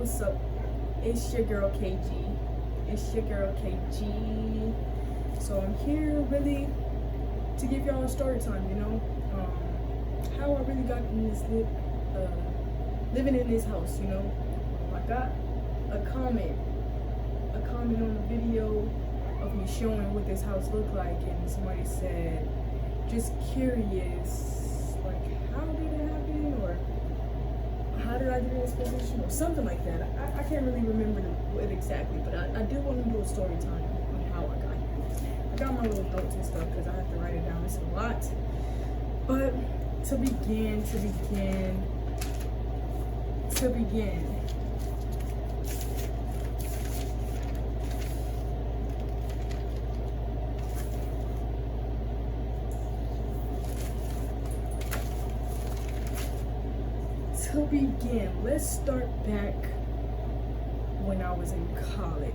what's up? It's your girl KG. It's your girl KG. So I'm here really to give y'all a story time, how I really got in this living in this house, I got a comment on the video of me showing what this house looked like, and somebody said, just curious, like, how did it happen, or how did I get in this position, or something like that. I can't really remember it exactly, but I do want to do a story time on how I got here. I got my little notes and stuff because I have to write it down. It's a lot. But to begin, let's start back when I was in college,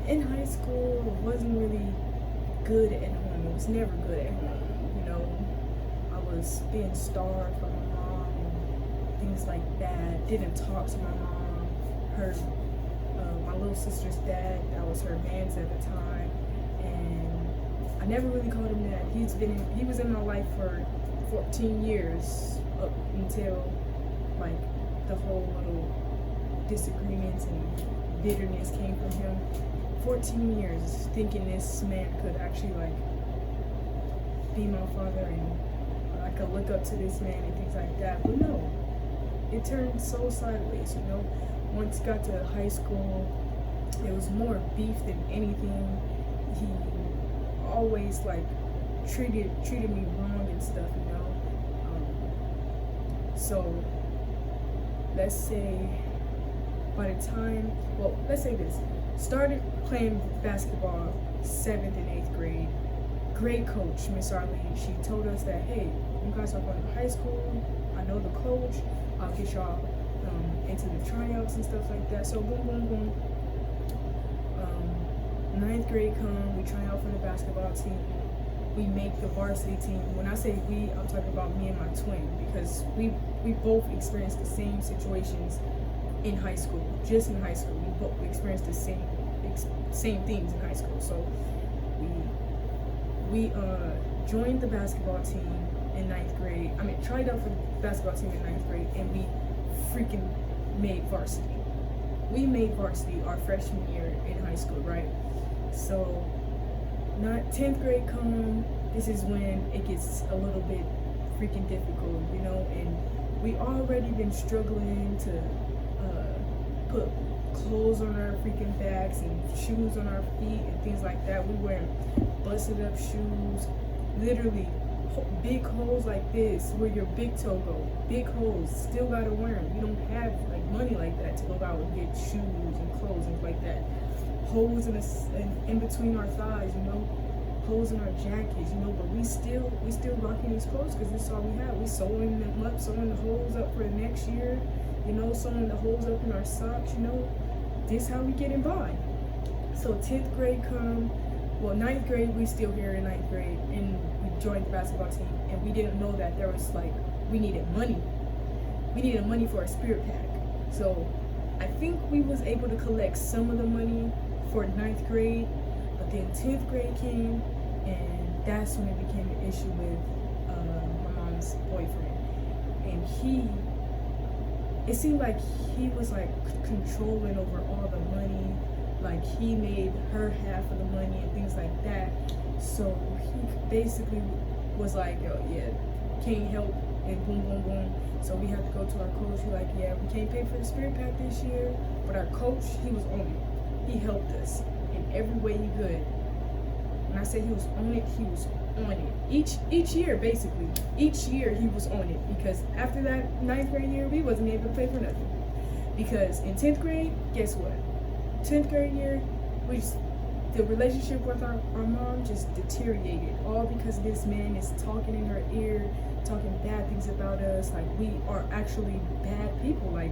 in high school, I wasn't really good at home. It was never good at home, I was being starved from my mom and things like that. Didn't talk to my mom. My little sister's dad, that was her man's at the time, and I never really called him dad. He was in my life for 14 years up until like the whole little disagreements and bitterness came from him. 14 years thinking this man could actually like be my father and I could look up to this man and things like that, but no, it turned so sideways. Once got to high school, it was more beef than anything. He always like treated me wrong and stuff, so let's say let's say this, started playing basketball 7th and 8th grade. Great coach, Miss Arlene. She told us that, hey, you guys are going to high school. I know the coach. I'll get y'all into the tryouts and stuff like that. So boom, boom, boom. 9th grade come, we try out for the basketball team. We make the varsity team. When I say we, I'm talking about me and my twin, because we both experienced the same situations in high school. Just in high school, we both experienced the same things in high school. So we joined the basketball team in 9th grade. Tried out for the basketball team in 9th grade, and we freaking made varsity. We made varsity our freshman year in high school, right? So not 10th grade come, this is when it gets a little bit freaking difficult, and we already been struggling to put clothes on our freaking backs and shoes on our feet and things like that. We wearing busted up shoes, literally big holes like this where your big toe go, big holes, still gotta wear them. You don't have like money like that to go out and get shoes and clothes and like that. Holes in between our thighs, holes in our jackets, but we still rocking these clothes because this is all we have. We sewing them up, sewing the holes up for the next year, sewing the holes up in our socks, this how we getting by. So 10th grade come, 9th grade, we still here in 9th grade, and we joined the basketball team, and we didn't know that there was we needed money. We needed money for a spirit pack. So I think we was able to collect some of the money for 9th grade, but then 10th grade came, and that's when it became an issue with my mom's boyfriend. And it seemed like he was like controlling over all the money, like he made her half of the money and things like that. So he basically was like, yo, yeah, can't help, and boom, boom, boom. So we had to go to our coach. We're like, yeah, we can't pay for the spirit pack this year, but our coach, he was on it. He helped us in every way he could. When I say he was on it, he was on it. Each year, basically, each year he was on it, because after that 9th grade year, we wasn't able to pay for nothing. Because in 10th grade, guess what? 10th grade year, the relationship with our mom just deteriorated, all because this man is talking in her ear, talking bad things about us, like we are actually bad people, like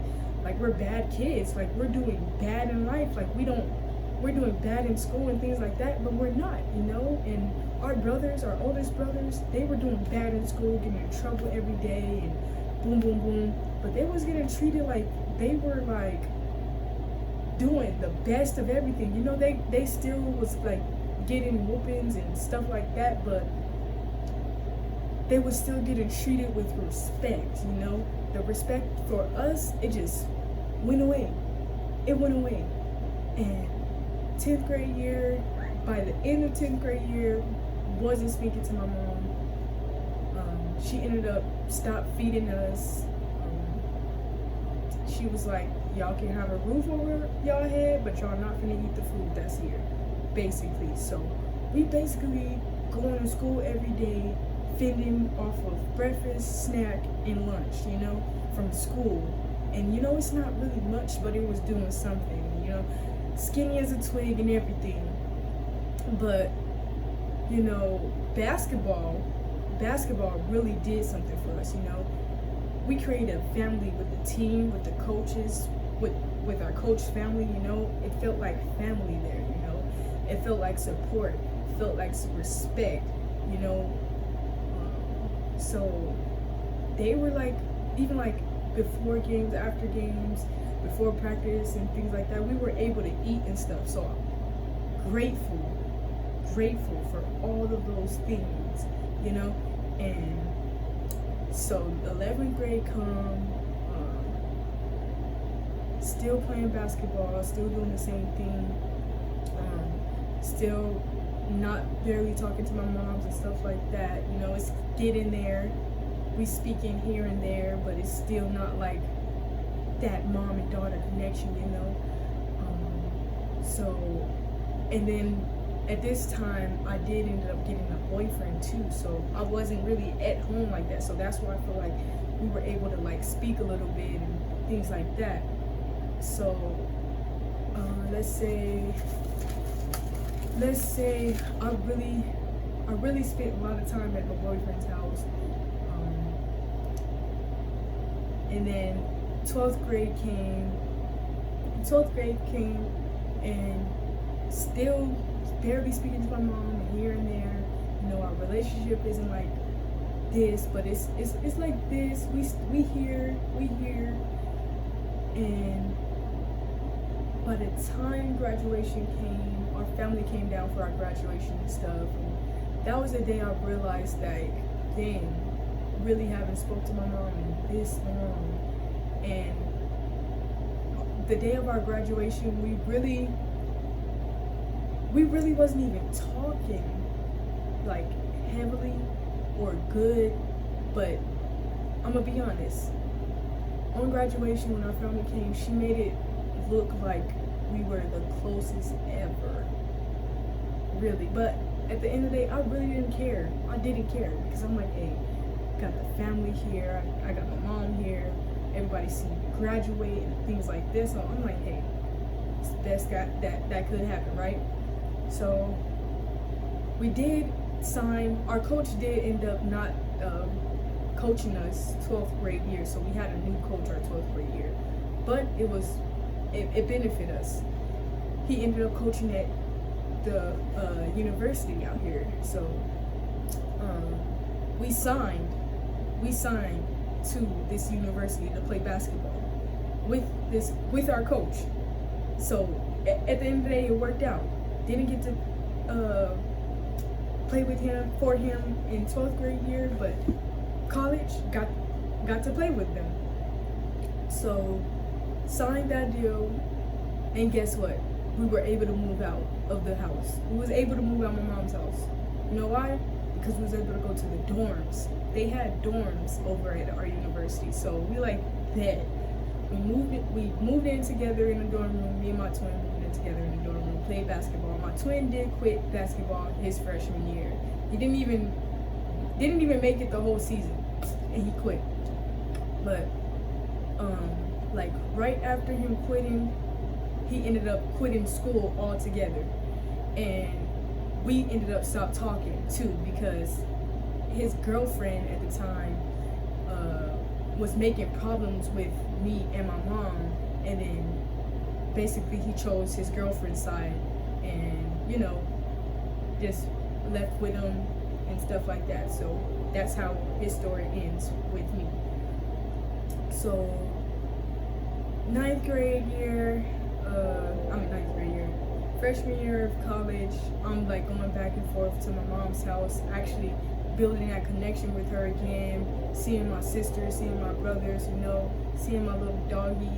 we're bad kids, like we're doing bad in life, like we're doing bad in school and things like that, but we're not, and our brothers, our oldest brothers, they were doing bad in school, getting in trouble every day, and boom, boom, boom. But they was getting treated like they were like doing the best of everything. You know, they still was like getting whoopings and stuff like that, but they was still getting treated with respect. You know, the respect for us, it just went away. It went away. And 10th grade year, by the end of 10th grade year, wasn't speaking to my mom. She ended up stopped feeding us. She was like, y'all can have a roof over y'all head, but y'all not gonna eat the food that's here, basically. So we basically going to school every day, fending off of breakfast, snack, and lunch, you know, from school. And you know, it's not really much, but it was doing something, you know, skinny as a twig and everything. But you know, basketball really did something for us. You know, we created a family with the team, with the coaches, with our coach family. You know, it felt like family there. You know, it felt like support, it felt like respect. You know, so they were like, even like before games, after games, before practice and things like that, we were able to eat and stuff. So grateful for all of those things, you know. And so 11th grade come, still playing basketball, still doing the same thing, still not barely talking to my moms and stuff like that. You know, it's getting there. We speaking here and there, but it's still not like that mom and daughter connection, you know. So, and then at this time, I did end up getting a boyfriend too, so I wasn't really at home like that. So that's why I feel like we were able to like speak a little bit and things like that. So let's say I really spent a lot of time at my boyfriend's house. And then 12th grade came and still barely speaking to my mom and here and there. You know, our relationship isn't like this, but it's like this. We hear, and by the time graduation came, our family came down for our graduation and stuff. And that was the day I realized that, dang, really haven't spoke to my mom in this long. And the day of our graduation, we really wasn't even talking like heavily or good. But I'm gonna be honest, on graduation when our family came, she made it look like we were the closest ever, really. But at the end of the day, I really didn't care. I didn't care because I'm like, hey, got the family here, I got my mom here, everybody see me graduate and things like this. So I'm like, hey, it's the best that could happen, right? So we did sign. Our coach did end up not coaching us 12th grade year, so we had a new coach our 12th grade year, but it benefited us. He ended up coaching at the university out here. So we signed to this university to play basketball with our coach. So at the end of the day, it worked out. Didn't get to play with him for him in 12th grade year, but college got to play with them. So signed that deal, and guess what? We were able to move out of the house. We was able to move out of my mom's house. You know why? Because we was able to go to the dorms. They had dorms over at our university, so we like that. We moved in together in the dorm room. Me and my twin moved in together in the dorm room. Played basketball. My twin did quit basketball his freshman year. He didn't even make it the whole season, and he quit. But like right after him quitting, he ended up quitting school altogether, and we ended up stopped talking too because his girlfriend at the time was making problems with me and my mom, and then basically he chose his girlfriend's side and, you know, just left with him and stuff like that. So that's how his story ends with me. So ninth grade year, freshman year of college, I'm like going back and forth to my mom's house, actually building that connection with her again, seeing my sisters, seeing my brothers, seeing my little doggy,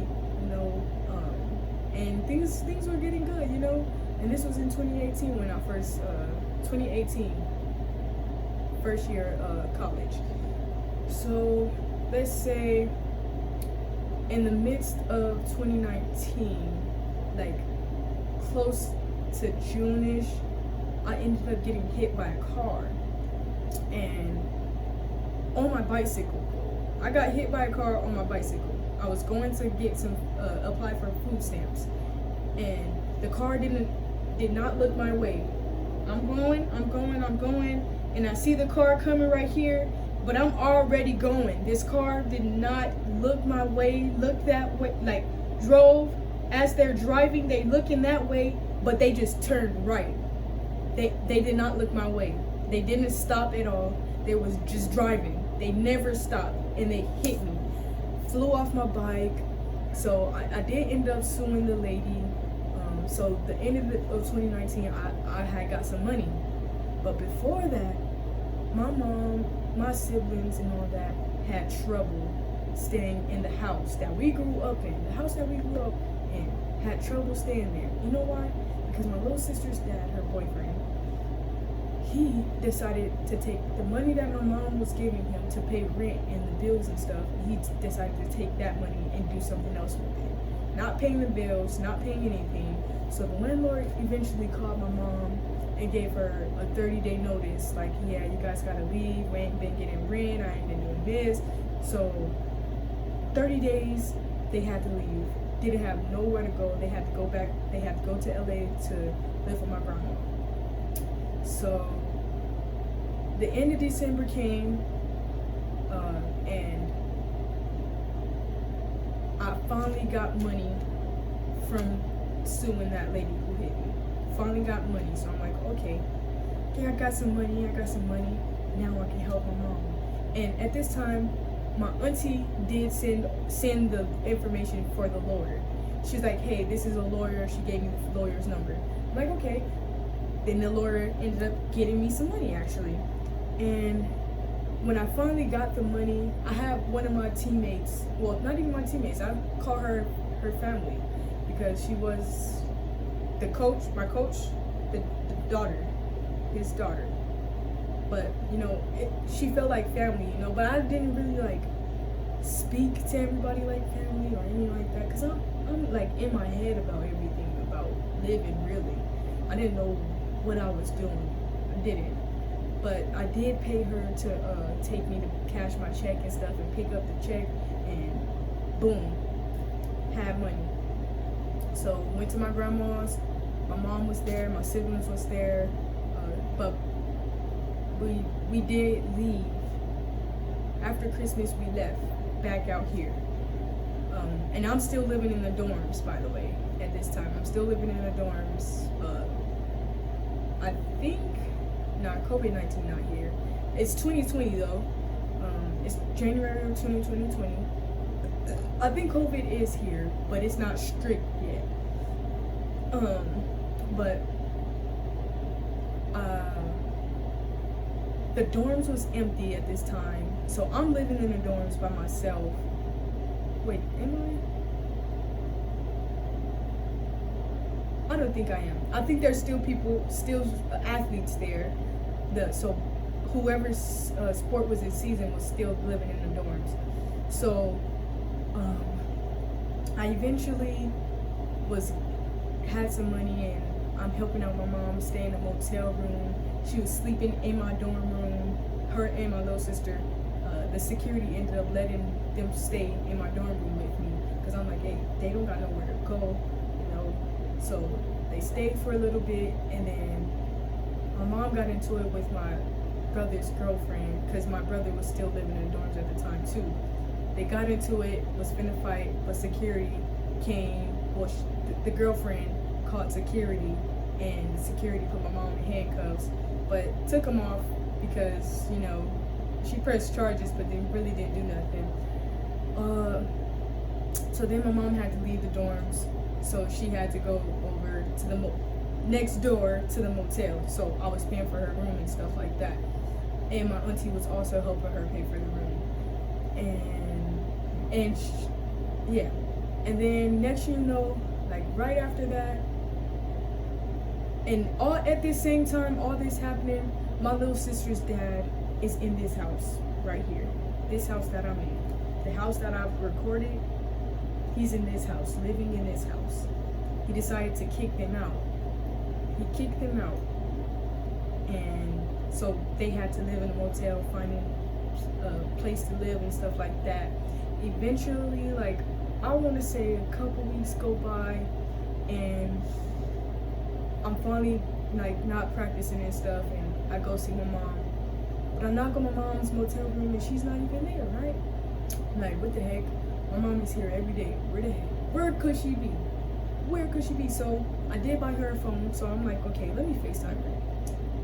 and things were getting good, and this was in 2018 when I first, 2018, first year college. So let's say in the midst of 2019, like close to June-ish, I ended up getting hit by a car, and on my bicycle. I got hit by a car on my bicycle. I was going to get some apply for food stamps, and the car did not look my way. I'm going, and I see the car coming right here, but I'm already going. This car did not look my way, look that way, like drove. As they're driving, they looking that way, but they just turned right. They did not look my way. They didn't stop at all. They was just driving. They never stopped, and they hit me. Flew off my bike. So I did end up suing the lady. So the end of 2019, I had got some money. But before that, my mom, my siblings, and all that had trouble staying in the house that we grew up in. The house that we grew up in had trouble staying there. You know why? Because my little sister's dad, her boyfriend, he decided to take the money that my mom was giving him to pay rent and the bills and stuff. He decided to take that money and do something else with it. Not paying the bills, not paying anything. So the landlord eventually called my mom and gave her a 30-day notice. Like, yeah, you guys gotta leave. We ain't been getting rent. I ain't been doing this. So 30 days, they had to leave. Didn't have nowhere to go. They had to go back. They had to go to LA to live with my grandma. So the end of December came, and I finally got money from suing that lady who hit me. Finally got money. So I'm like, okay, I got some money. Now I can help my mom. And at this time, my auntie did send the information for the lawyer. She's like, hey, this is a lawyer. She gave me the lawyer's number. I'm like, okay. Then the lawyer ended up getting me some money, actually. And when I finally got the money, I have one of my teammates, well, not even my teammates, I call her family, because she was the coach, my coach, the daughter, his daughter. But, she felt like family, but I didn't really, speak to everybody like family or anything like that, because I'm in my head about everything, about living, really. I didn't know what I was doing. I didn't. But I did pay her to take me to cash my check and stuff and pick up the check, and boom, had money. So went to my grandma's. My mom was there. My siblings was there. But we did leave. After Christmas, we left back out here. And I'm still living in the dorms, by the way, at this time. I'm still living in the dorms. I think, COVID-19 not here. It's 2020 though. It's January of 2020. I think COVID is here, but it's not strict yet. But the dorms was empty at this time, so I'm living in the dorms by myself. Wait, am I don't think I am. I think there's still athletes there. So whoever's sport was in season was still living in the dorms. So I eventually had some money, and I'm helping out my mom stay in a motel room. She was sleeping in my dorm room, her and my little sister. The security ended up letting them stay in my dorm room with me, because I'm like, hey, they don't got nowhere to go, So they stayed for a little bit, and then my mom got into it with my brother's girlfriend, because my brother was still living in the dorms at the time too. They got into it, was finna fight, but security came. Well, the girlfriend called security, and the security put my mom in handcuffs, but took them off because, she pressed charges, but they really didn't do nothing. So then my mom had to leave the dorms, so she had to go over to the next door to the motel. So I was paying for her room and stuff like that, and my auntie was also helping her pay for the room, yeah. And then next you know, like right after that, and all at the same time, all this happening, my little sister's dad is in this house right here, this house that I'm in, the house that I've recorded. He's in this house, living in this house. He decided to kick them out. He kicked them out, and so they had to live in a motel, finding a place to live and stuff like that. Eventually, like, I want to say a couple weeks go by, and I'm finally like not practicing and stuff, and I go see my mom. But I knock on my mom's motel room and she's not even there, right? I'm like, what the heck? My mom is here every day. Where could she be? Where could she be? So I did buy her a phone, so I'm like, okay, let me FaceTime her.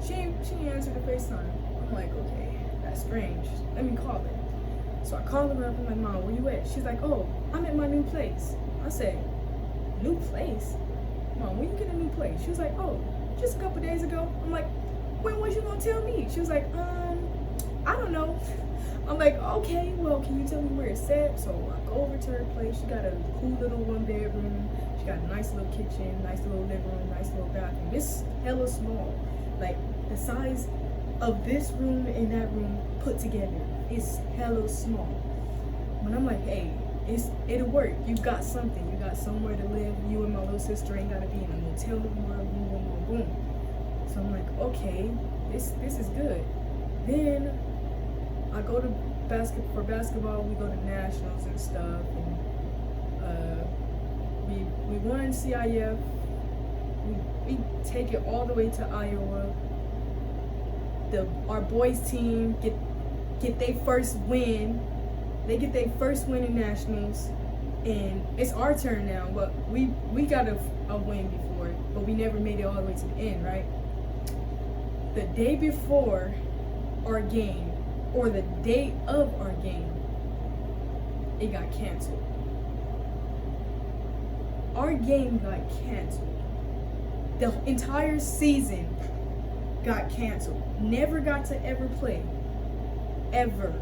She didn't answer the FaceTime. I'm like, okay, that's strange. Let me call her. So I called her up. I'm like, Mom, where you at? She's like, oh, I'm at my new place. I said, new place? Mom, when you get a new place? She was like, oh, just a couple days ago. I'm like, when was you gonna tell me? She was like, I don't know. I'm like, okay, well, can you tell me where it's at? So I go over to her place. She got a cool little 1-bedroom. She got a nice little kitchen, nice little living room, nice little bathroom. It's hella small. Like, the size of this room and that room put together is hella small. But I'm like, hey, it'll work. You got something. You got somewhere to live. You and my little sister ain't gotta be in a motel anymore. Boom, boom, boom, boom. So I'm like, okay, this is good. Then I go to basketball. We go to nationals and stuff, and we won CIF. We take it all the way to Iowa. Our boys team get their first win. They get their first win in nationals, and it's our turn now. But we got a win before, but we never made it all the way to the end, right? The day before our game, or the day of our game, it got canceled. Our game got canceled. The entire season got canceled. Never got to ever play. Ever.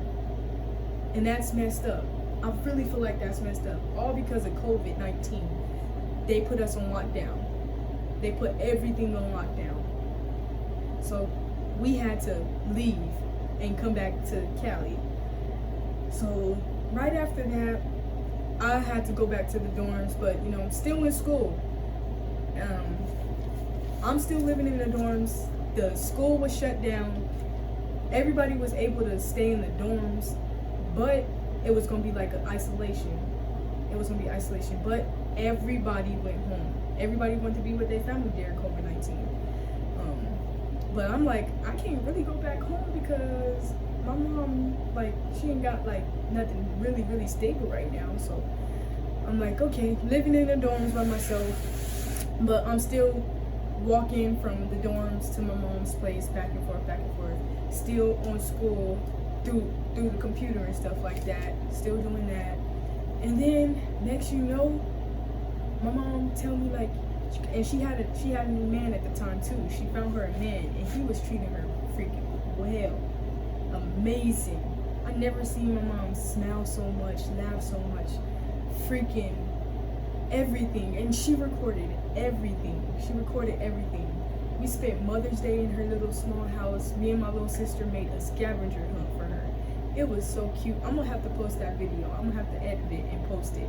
And that's messed up. I really feel like that's messed up. All because of COVID-19. They put us on lockdown. They put everything on lockdown. So we had to leave and come back to Cali. So right after that, I had to go back to the dorms, but you know, I'm still in school. I'm still living in the dorms. The school was shut down. Everybody was able to stay in the dorms, but it was gonna be like an isolation. It was gonna be isolation, but everybody went home. Everybody went to be with their family during COVID-19. But I'm like, I can't really go back home because my mom, like, she ain't got like nothing really, really stable right now. So I'm like, okay, living in the dorms by myself, but I'm still walking from the dorms to my mom's place, back and forth, still on school through the computer and stuff like that, still doing that. And then next you know, my mom tell me like, and she had a new man at the time too. She found her a man, and he was treating her freaking well, amazing. I never seen my mom smile so much, laugh so much, freaking everything. And she recorded everything. We spent Mother's Day in her little small house. Me and my little sister made a scavenger hunt for her. It was so cute. I'm gonna have to post that video. I'm gonna have to edit it and post it.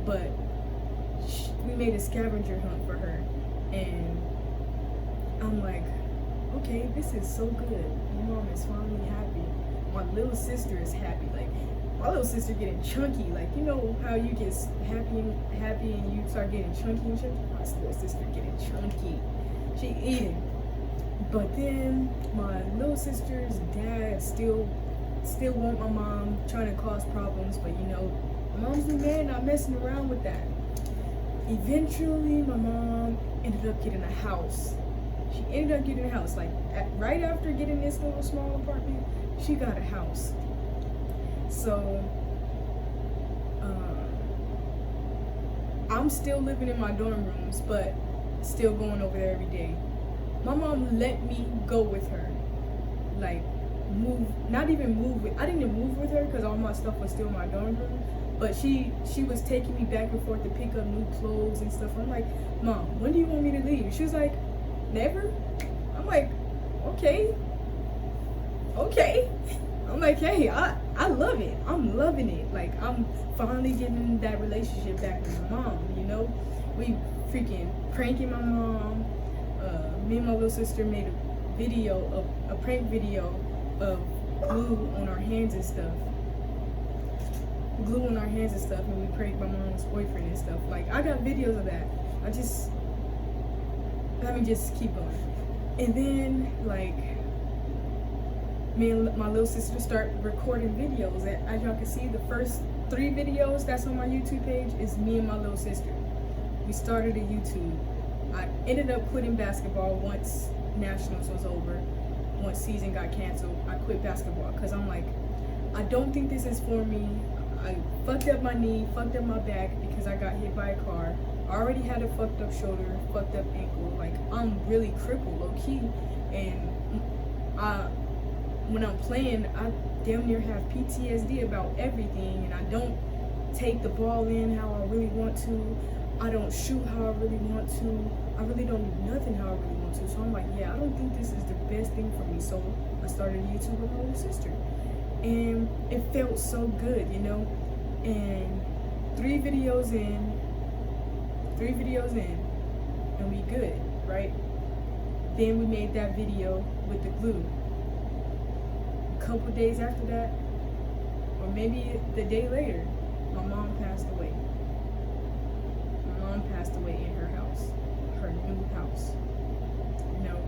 But we made a scavenger hunt for her, and I'm like, okay, this is so good. My mom is finally happy. My little sister is happy. Like, my little sister getting chunky. Like, you know how you get happy and you start getting chunky and chunky? My little sister getting chunky. She eating. But then my little sister's dad still want my mom, trying to cause problems, but you know, my mom's the man, not messing around with that. Eventually, my mom ended up getting a house. She ended up getting a house. Like, right after getting this little small apartment, she got a house. So, I'm still living in my dorm rooms, but still going over there every day. My mom let me go with her, like move, not even move with. I didn't even move with her because all my stuff was still in my dorm room. But she was taking me back and forth to pick up new clothes and stuff. I'm like, Mom, when do you want me to leave? She was like, never. I'm like, okay. I'm like, hey, I love it. I'm loving it. Like, I'm finally getting that relationship back with my mom, you know? We freaking pranking my mom. Me and my little sister made a prank video of glue on our hands and stuff. And we pranked my mom's boyfriend and stuff. Like, I got videos of that. Let me just keep going. And then, like, me and my little sister start recording videos. And as y'all can see, the first 3 videos that's on my YouTube page is me and my little sister. We started a YouTube. I ended up quitting basketball once nationals was over. Once season got canceled, I quit basketball because I'm like, I don't think this is for me. I fucked up my knee, fucked up my back because I got hit by a car. I already had a fucked up shoulder, fucked up ankle. Like, I'm really crippled, low key. And when I'm playing, I damn near have PTSD about everything, and I don't take the ball in how I really want to. I don't shoot how I really want to. I really don't do nothing how I really want to. So I'm like, yeah, I don't think this is the best thing for me. So I started YouTube with my little sister. And it felt so good, you know? And 3 videos in, and we good, right? Then we made that video with the glue. A couple days after that, or maybe the day later, my mom passed away. My mom passed away in her house, her new house, you know?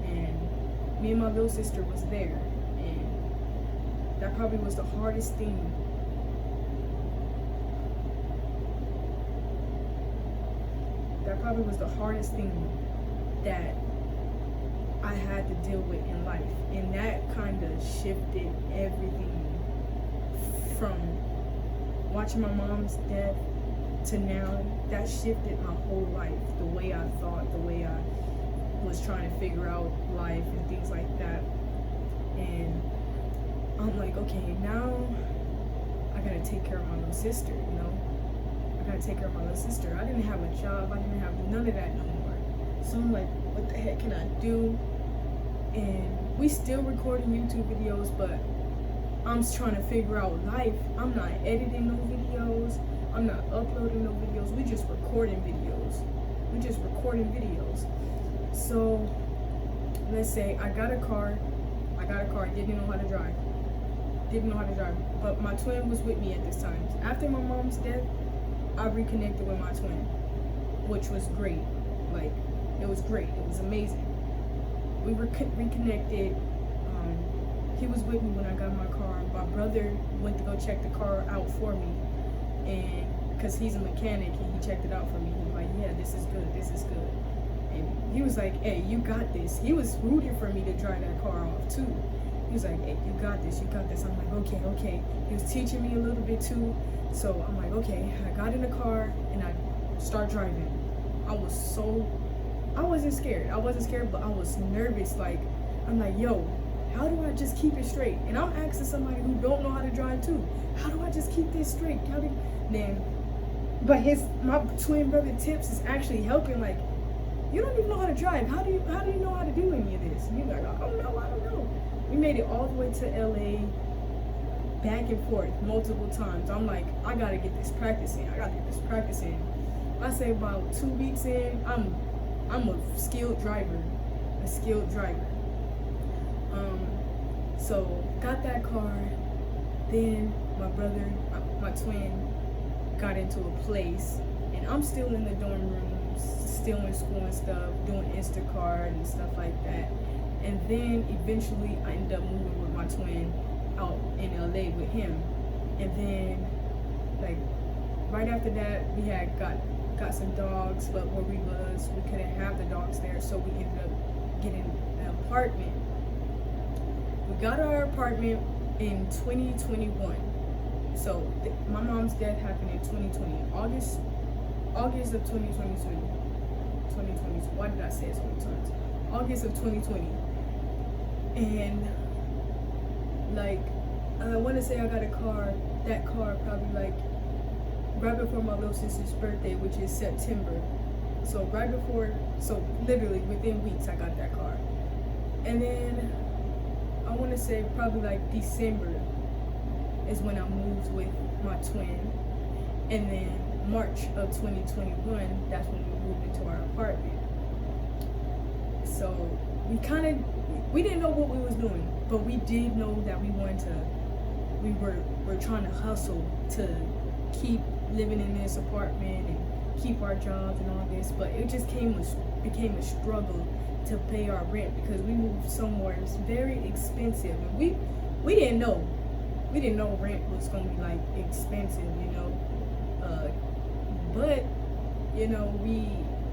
And me and my little sister was there. That probably was the hardest thing. That I had to deal with in life. And that kind of shifted everything from watching my mom's death to now. That shifted my whole life. The way I thought, the way I was trying to figure out life and things like that. And I'm like, okay, now I gotta take care of my little sister, you know? I gotta take care of my little sister. I didn't have a job. I didn't have none of that no more. So I'm like, what the heck can I do? And we still recording YouTube videos, but I'm just trying to figure out life. I'm not editing no videos. I'm not uploading no videos. We just recording videos. So let's say I got a car, didn't know how to drive. But my twin was with me at this time. After my mom's death, I reconnected with my twin, which was great. Like, it was great. It was amazing. We were reconnected. He was with me when I got my car. My brother went to go check the car out for me, and because he's a mechanic, and he checked it out for me. He was like, yeah, this is good. And he was like, hey, you got this. He was rooting for me to drive that car off too. He was like, hey, you got this. I'm like, okay. He was teaching me a little bit too. So I'm like, okay. I got in the car and I start driving. I wasn't scared, but I was nervous. Like, I'm like, yo, how do I just keep it straight? And I'm asking somebody who don't know how to drive too. How do I just keep this straight? But my twin brother Tips is actually helping. Like, you don't even know how to drive. How do you know how to do any of this? And he's like, I don't know. We made it all the way to LA, back and forth multiple times. I'm like, I gotta get this practice in. I say about 2 weeks in, I'm a skilled driver. So got that car. Then my brother, my twin, got into a place, and I'm still in the dorm rooms, still in school and stuff, doing Instacart and stuff like that. And then eventually I ended up moving with my twin out in LA with him. And then, like, right after that, we had got some dogs, but where we couldn't have the dogs there, so we ended up getting an apartment. We got our apartment in 2021. So my mom's death happened in 2020, August of 2022. 2020. Why did I say it so many times? August of 2020. And like, I want to say I got that car probably like right before my little sister's birthday, which is September. So literally within weeks I got that car. And then I want to say probably like December is when I moved with my twin. And then March of 2021, that's when we moved into our apartment. So we didn't know what we was doing, but we did know that we were trying to hustle to keep living in this apartment and keep our jobs and all this, but it just became a struggle to pay our rent because we moved somewhere it's very expensive, and we didn't know rent was gonna be like expensive, but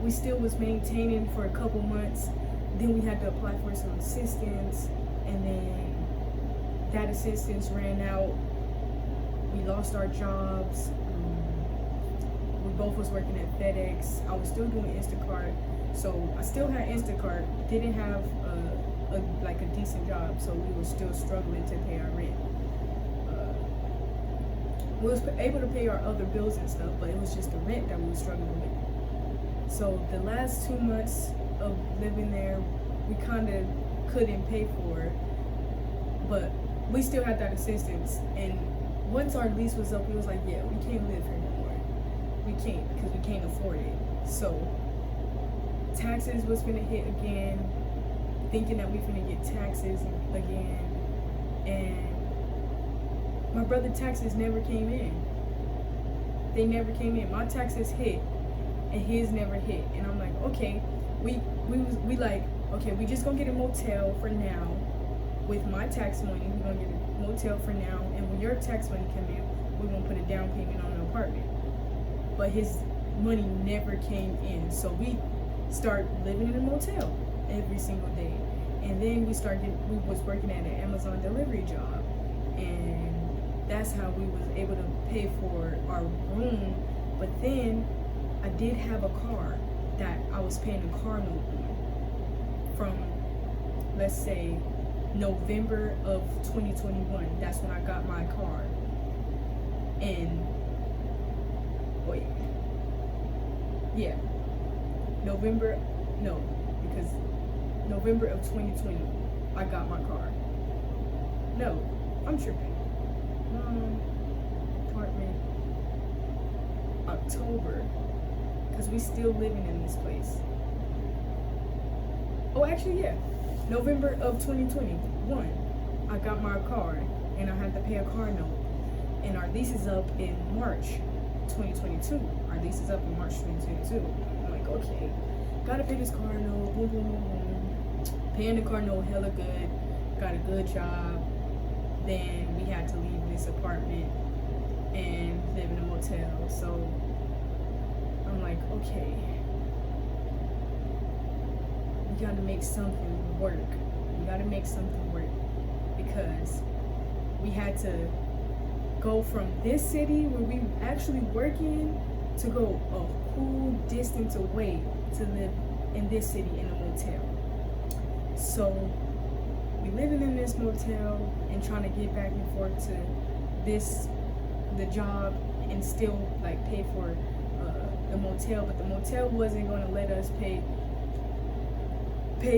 we still was maintaining for a couple months. Then we had to apply for some assistance, and then that assistance ran out. We lost our jobs. We both was working at FedEx. I was still doing Instacart, so I still had Instacart. Didn't have a decent job, so we were still struggling to pay our rent. We was able to pay our other bills and stuff, but it was just the rent that we were struggling with. So the last 2 months of living there, we kind of couldn't pay for it, but we still had that assistance. And once our lease was up, we was like, yeah, we can't live here no more. We can't, because we can't afford it. So taxes was gonna hit again, thinking that we finna get taxes again, and my brother's taxes never came in. They never came in. My taxes hit, and his never hit. And I'm like, okay, we like, okay, we just gonna get a motel for now. With my tax money, we're gonna get a motel for now, and when your tax money come in, we're gonna put a down payment on an apartment. But his money never came in, so we start living in a motel every single day. And then we was working at an Amazon delivery job, and that's how we was able to pay for our room. But then I did have a car that I was paying a car note on from, let's say, November of 2021. That's when I got my car. And November of 2020 I got my car. No, I'm tripping. Apartment October, because we still living in this place. Oh, actually, yeah, November of 2021 I got my car, and I had to pay a car note, and our lease is up in March 2022. Our lease is up in March 2022. I'm like, okay, gotta pay this car note, boom, boom, boom, boom. Paying the car note hella good, got a good job. Then we had to leave this apartment and live in a motel. So I'm like, okay, we gotta make something work. We gotta make something work, because we had to go from this city where we actually working to go a whole distance away to live in this city in a motel. So we living in this motel and trying to get back and forth to the job, and still like pay for the motel, but the motel wasn't going to let us pay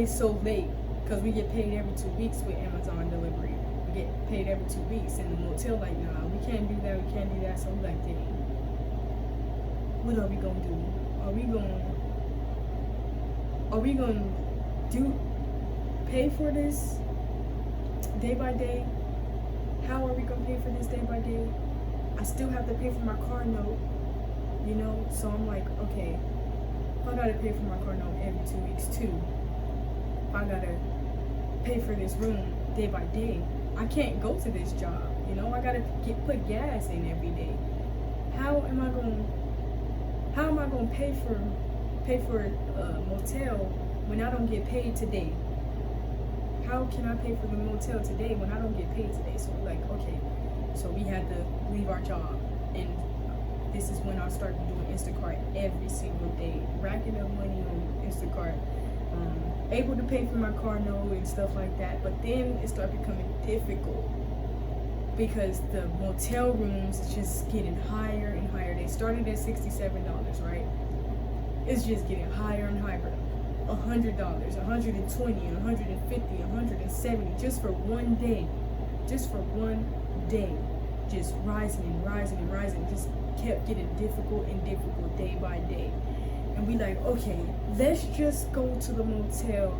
so late, because we get paid every 2 weeks with Amazon delivery. We get paid every 2 weeks, and the motel like, nah, we can't do that, we can't do that. So we like, dang, what are we gonna do? Are we gonna pay for this day by day? How are we gonna pay for this day by day? I still have to pay for my car note, so I'm like, okay, if I gotta pay for my car note every 2 weeks too, if I gotta pay for this room day by day, I can't go to this job, I gotta put gas in every day. How am I gonna pay for a motel when I don't get paid today? How can I pay for the motel today when I don't get paid today? So we're like, okay, So we had to leave our job, and this is when I started doing Instacart every single day, racking up money on Instacart, able to pay for my car note and stuff like that. But then it started becoming difficult because the motel rooms just getting higher and higher. They started at $67, right? It's just getting higher and higher. $100, $120, $150, $170, just for one day. Just for one day. Just rising and rising and rising. Just kept getting difficult and difficult day by day. And we like, okay, let's just go to the motel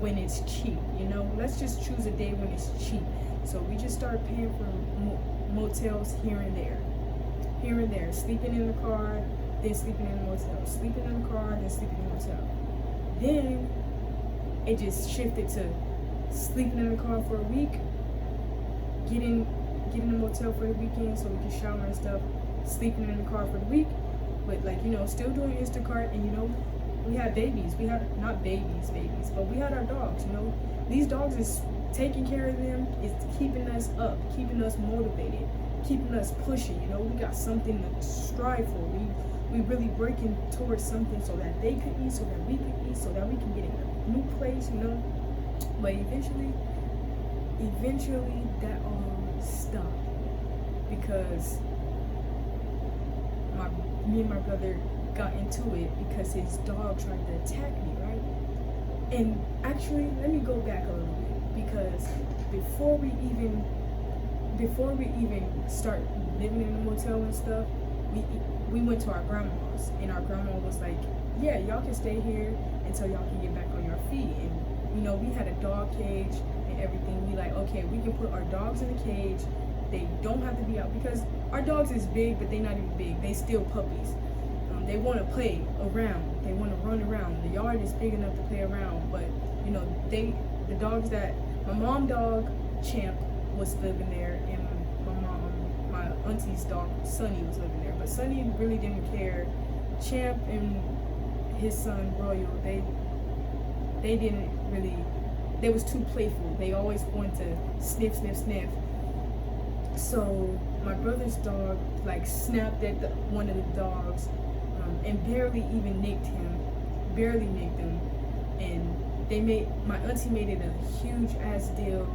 when it's cheap, you know? Let's just choose a day when it's cheap. So we just started paying for motels here and there. Here and there. Sleeping in the car, then sleeping in the motel. Sleeping in the car, then sleeping in the motel. Then it just shifted to sleeping in the car for a week, getting in the motel for the weekend so we can shower and stuff, sleeping in the car for the week, but like, you know, still doing Instacart. And you know, we had babies. We had, not babies, but we had our dogs, you know. These dogs is taking care of them, is keeping us up, keeping us motivated, keeping us pushing, you know. We got something to strive for. We really working towards something so that they could eat, so that we could eat, so that we can get in a new place, you know. But eventually that all stopped because me and my brother got into it because his dog tried to attack me, right? And actually, let me go back a little bit, because before we even start living in the motel and stuff, we went to our grandma's, and our grandma was like, yeah, y'all can stay here until y'all can get back on your feet. And you know, we had a dog cage and everything. We like, okay, we can put our dogs in a cage. They don't have to be out, because our dogs is big, but they not even big. They still puppies. They want to play around. They want to run around. The yard is big enough to play around, but you know, the dogs that my mom dog Champ was living there, and my auntie's dog Sunny was living there. But Sunny really didn't care. Champ and his son Royal, they didn't really. They was too playful. They always wanted to sniff, sniff, sniff. So my brother's dog like snapped at one of the dogs, and barely even nicked him, and my auntie made it a huge ass deal,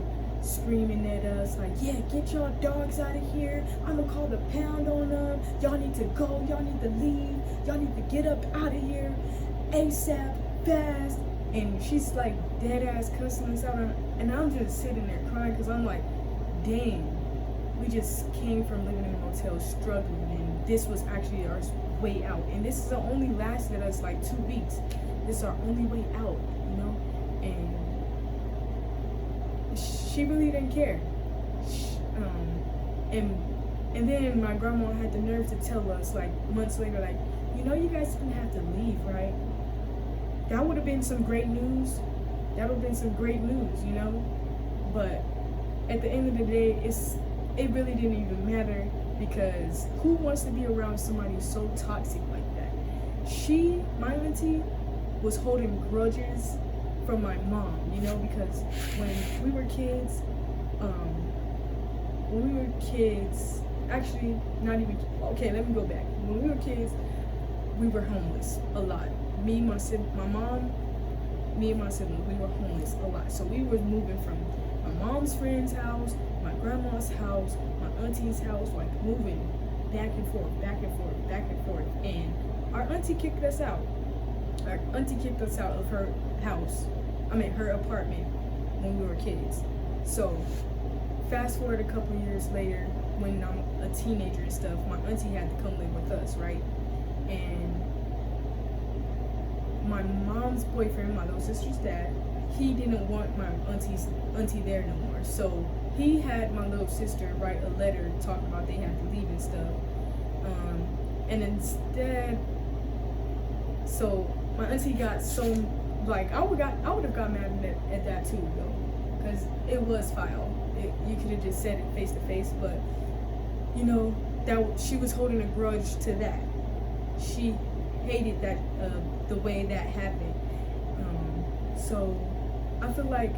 screaming at us like, yeah, get y'all dogs out of here, I'm gonna call the pound on them, y'all need to go, y'all need to leave, y'all need to get up out of here ASAP, fast. And she's like dead ass cussing us out, and I'm just sitting there crying, because I'm like, dang, we just came from living in a motel struggling, and this was actually our way out. And this is only lasted us like 2 weeks. This is our only way out, you know? And she really didn't care. And then my grandma had the nerve to tell us like months later, like, you know, you guys didn't have to leave, right? That would have been some great news. That would have been some great news, you know? But at the end of the day, it really didn't even matter, because who wants to be around somebody so toxic like that? My auntie, was holding grudges from my mom, you know, because when we were kids, actually, not even, okay, let me go back. When we were kids, we were homeless a lot. Me and my siblings, we were homeless a lot. So we were moving from my mom's friend's house, my grandma's house, my auntie's house, like moving back and forth, back and forth, back and forth. And our auntie kicked us out. Our auntie kicked us out of her house, her apartment, when we were kids. So fast forward a couple years later, when I'm a teenager and stuff, my auntie had to come live with us, right? And my mom's boyfriend, my little sister's dad, he didn't want my auntie there no more. So he had my little sister write a letter talking about they had to leave and stuff. And instead, so my auntie got so, like, I would have got mad at that too, though, because it was foul. You could have just said it face to face, but you know, that she was holding a grudge to that. She hated that the way that happened. So I feel like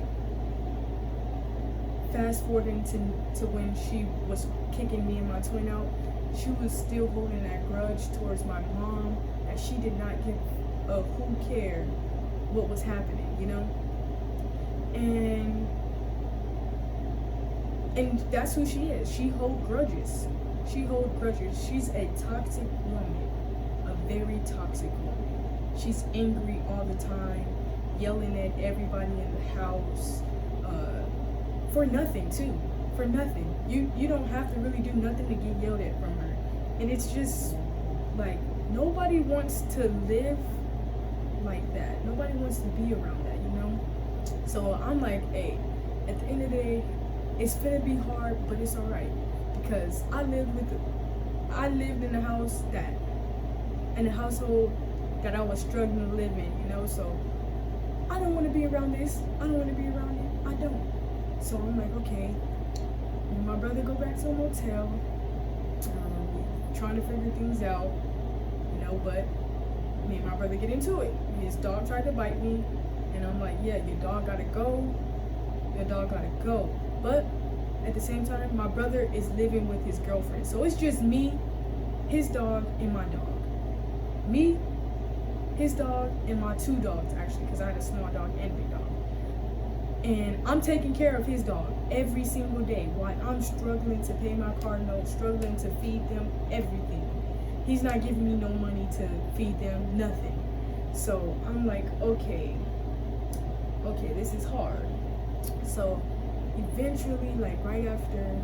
fast forwarding to when she was kicking me and my twin out, she was still holding that grudge towards my mom that she did not give a who cared what was happening, you know? And that's who she is. She holds grudges. She's a toxic woman, a very toxic woman. She's angry all the time, yelling at everybody in the house, for nothing too. For nothing. You don't have to really do nothing to get yelled at from her. And it's just like nobody wants to live like that. Nobody wants to be around that, you know? So I'm like, hey, at the end of the day, it's gonna be hard, but it's alright. Because I lived in a house in a household that I was struggling to live in, you know, so I don't want to be around this. I don't want to be around it. I don't. So I'm like, okay, when my brother go back to a motel, trying to figure things out, you know, but me and my brother get into it. His dog tried to bite me, and I'm like, yeah, your dog gotta go. Your dog gotta go. But at the same time, my brother is living with his girlfriend. So it's just me, his dog, and my dog. Me, his dog, and my two dogs, actually, because I had a small dog and a big dog. And I'm taking care of his dog every single day while I'm struggling to pay my car note, struggling to feed them, everything. He's not giving me no money to feed them, nothing. So I'm like, okay, this is hard. So eventually, like right after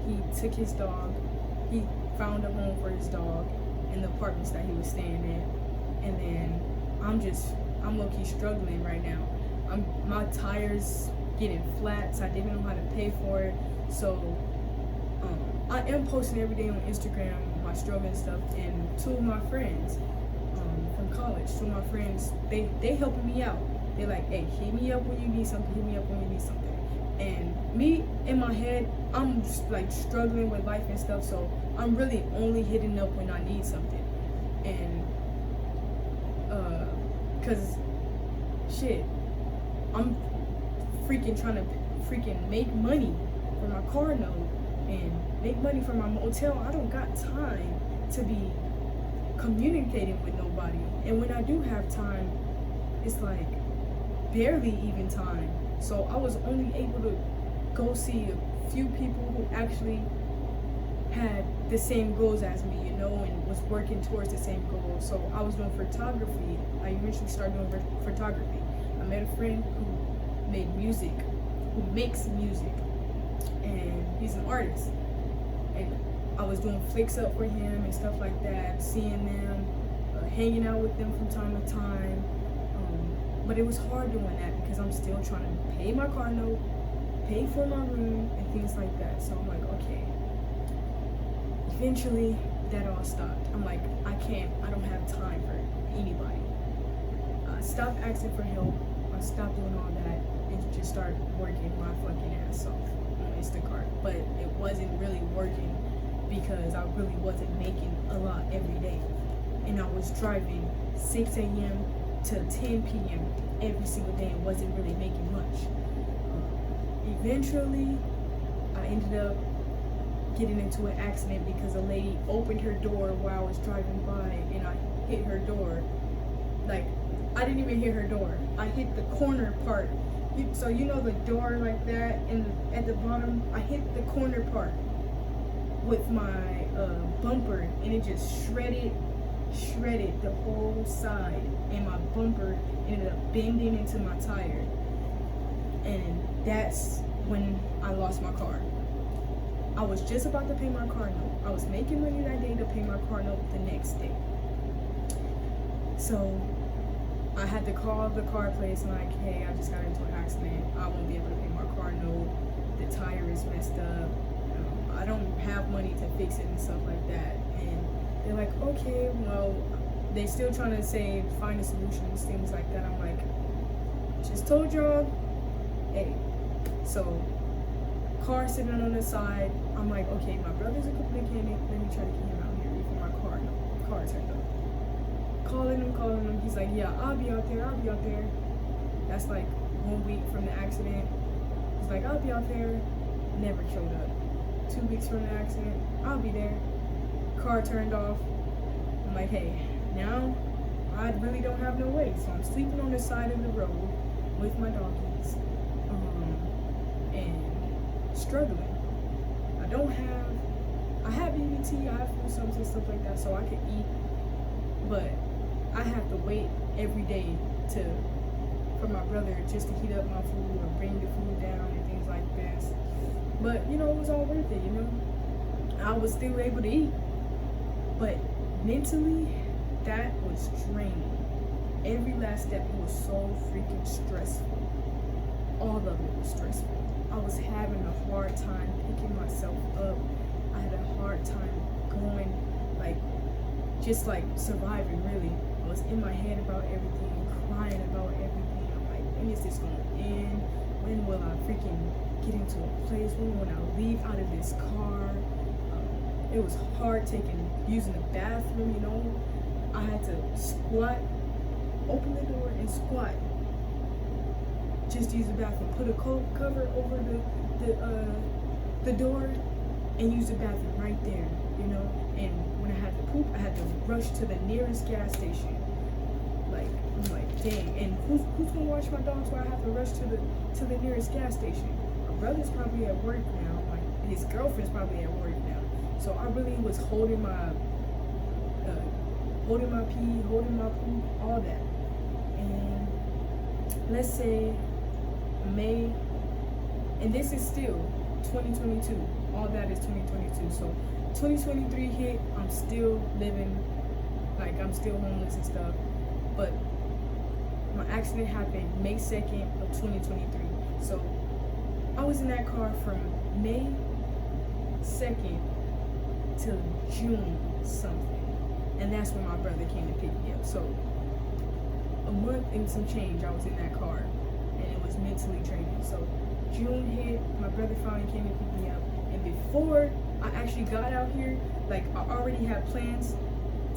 he took his dog, he found a home for his dog in the apartments that he was staying in. And then I'm low-key struggling right now. My tires getting flat, so I didn't know how to pay for it. So I am posting every day on Instagram my struggle and stuff. And two of my friends from college, two of my friends, they helping me out. They're like, hey, hit me up when you need something, hit me up when you need something. And me, in my head, I'm just like struggling with life and stuff, so I'm really only hitting up when I need something. And, cause, shit, I'm freaking trying to freaking make money for my car note and make money for my motel. I don't got time to be communicating with nobody. And when I do have time, it's like barely even time. So I was only able to go see a few people who actually had the same goals as me, you know, and was working towards the same goals. So I was doing photography. I eventually started doing photography. I met a friend who made music, who makes music, and he's an artist. And I was doing flicks up for him and stuff like that, seeing them, hanging out with them from time to time. But it was hard doing that because I'm still trying to pay my car note, pay for my room, and things like that. So I'm like, okay. Eventually, that all stopped. I'm like, I don't have time for anybody. I stopped asking for help. I stopped doing all that and just started working my fucking ass off on Instacart. But it wasn't really working because I really wasn't making a lot every day. And I was driving 6 a.m. to 10 p.m. every single day and wasn't really making much. Eventually, I ended up getting into an accident because a lady opened her door while I was driving by and I hit her door. Like, I didn't even hit her door. I hit the corner part. So you know the door like that and at the bottom, I hit the corner part with my bumper and it just shredded the whole side, and my bumper ended up bending into my tire, and that's when I lost my car. I was just about to pay my car note. I was making money that day to pay my car note the next day. So I had to call the car place and like, hey, I just got into an accident. I won't be able to pay my car note. The tire is messed up. I don't have money to fix it and stuff like that. And they're like, okay, well, they still trying to say, find a solution and things like that. I'm like, just told y'all, hey. So, car sitting on the side. I'm like, okay, my brother's a mechanic. Let me try to get him out here before my car turned up. Calling him. He's like, yeah, I'll be out there. That's like 1 week from the accident. He's like, I'll be out there. Never showed up. 2 weeks from the accident, I'll be there. Car turned off. I'm like, hey, now I really don't have no way. So I'm sleeping on the side of the road with my doggies, and struggling. I have EBT, I have food stamps and stuff like that, so I could eat, but I have to wait every day for my brother just to heat up my food or bring the food down and things like this. But it was all worth it, I was still able to eat, but mentally, that was draining. Every last step was so freaking stressful. All of it was stressful. I was having a hard time picking myself up. I had a hard time going, just surviving, really. I was in my head about everything, crying about everything. I'm like, when is this going to end? When will I freaking get into a place? When will I leave out of this car? It was hard using the bathroom, I had to squat, open the door and squat. Just use the bathroom. Put a cover over the door and use the bathroom right there, And when I had to poop, I had to rush to the nearest gas station. I'm like, dang. And who's gonna watch my dogs while I have to rush to the nearest gas station? My brother's probably at work now. His girlfriend's probably at work now. So I really was holding my pee, holding my poop, all that. And let's say May, and this is still 2022. All that is 2022. So 2023 hit, I'm still living, I'm still homeless and stuff. But my accident happened May 2nd of 2023. So I was in that car from May 2nd till June something. And that's when my brother came to pick me up. So a month and some change I was in that car, and it was mentally draining. So June hit, my brother finally came to pick me up. And before I actually got out here, I already had plans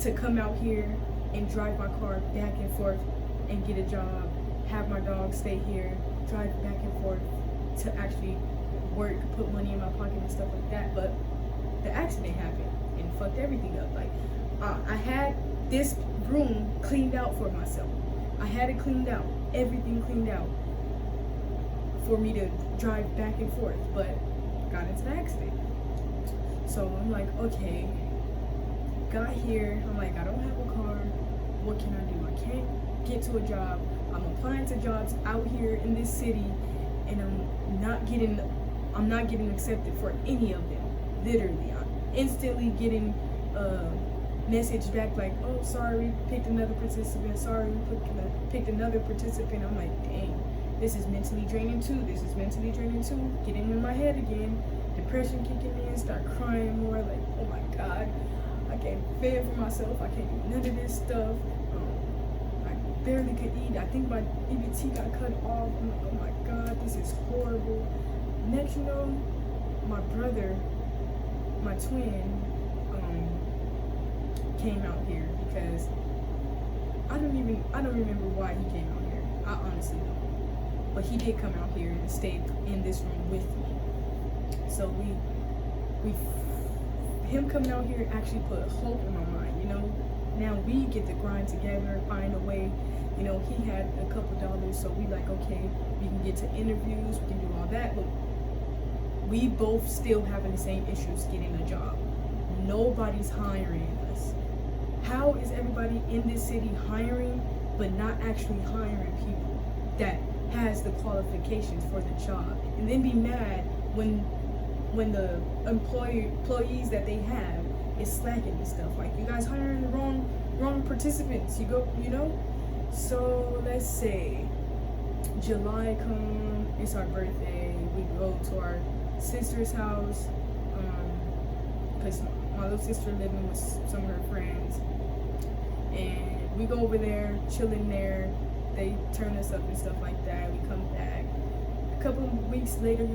to come out here and drive my car back and forth and get a job, have my dog stay here, drive back and forth to actually work, put money in my pocket and stuff like that. But the accident happened and fucked everything up. I had this room cleaned out for myself. I had it cleaned out, everything cleaned out for me to drive back and forth, but got into the accident. So I'm like, okay, got here, I'm like, I don't have a car, what can I do? I can't get to a job. I'm applying to jobs out here in this city, and I'm not getting accepted for any of them. Literally, I'm instantly getting message back oh, sorry, picked another participant. Sorry, picked another participant. I'm like, dang, this is mentally draining too. Getting in my head again, depression kicking in, start crying more. Oh my God, I can't fend for myself. I can't do none of this stuff. I barely could eat. I think my EBT got cut off. I'm like, oh my God, this is horrible. Next, my brother, my twin, came out here because I don't remember why he came out here. I honestly don't. But he did come out here and stayed in this room with me. So him coming out here actually put hope in my mind, Now we get to grind together, find a way. He had a couple dollars, so we okay, we can get to interviews, we can do all that, but we both still having the same issues getting a job. Nobody's hiring us. How is everybody in this city hiring, but not actually hiring people that has the qualifications for the job? And then be mad when the employees that they have is slacking and stuff. You guys hiring the wrong participants. So let's say July come, it's our birthday. We go to our sister's house, because my little sister living with some of her friends, and we go over there, chilling there. They turn us up and stuff like that. We come back. A couple of weeks later,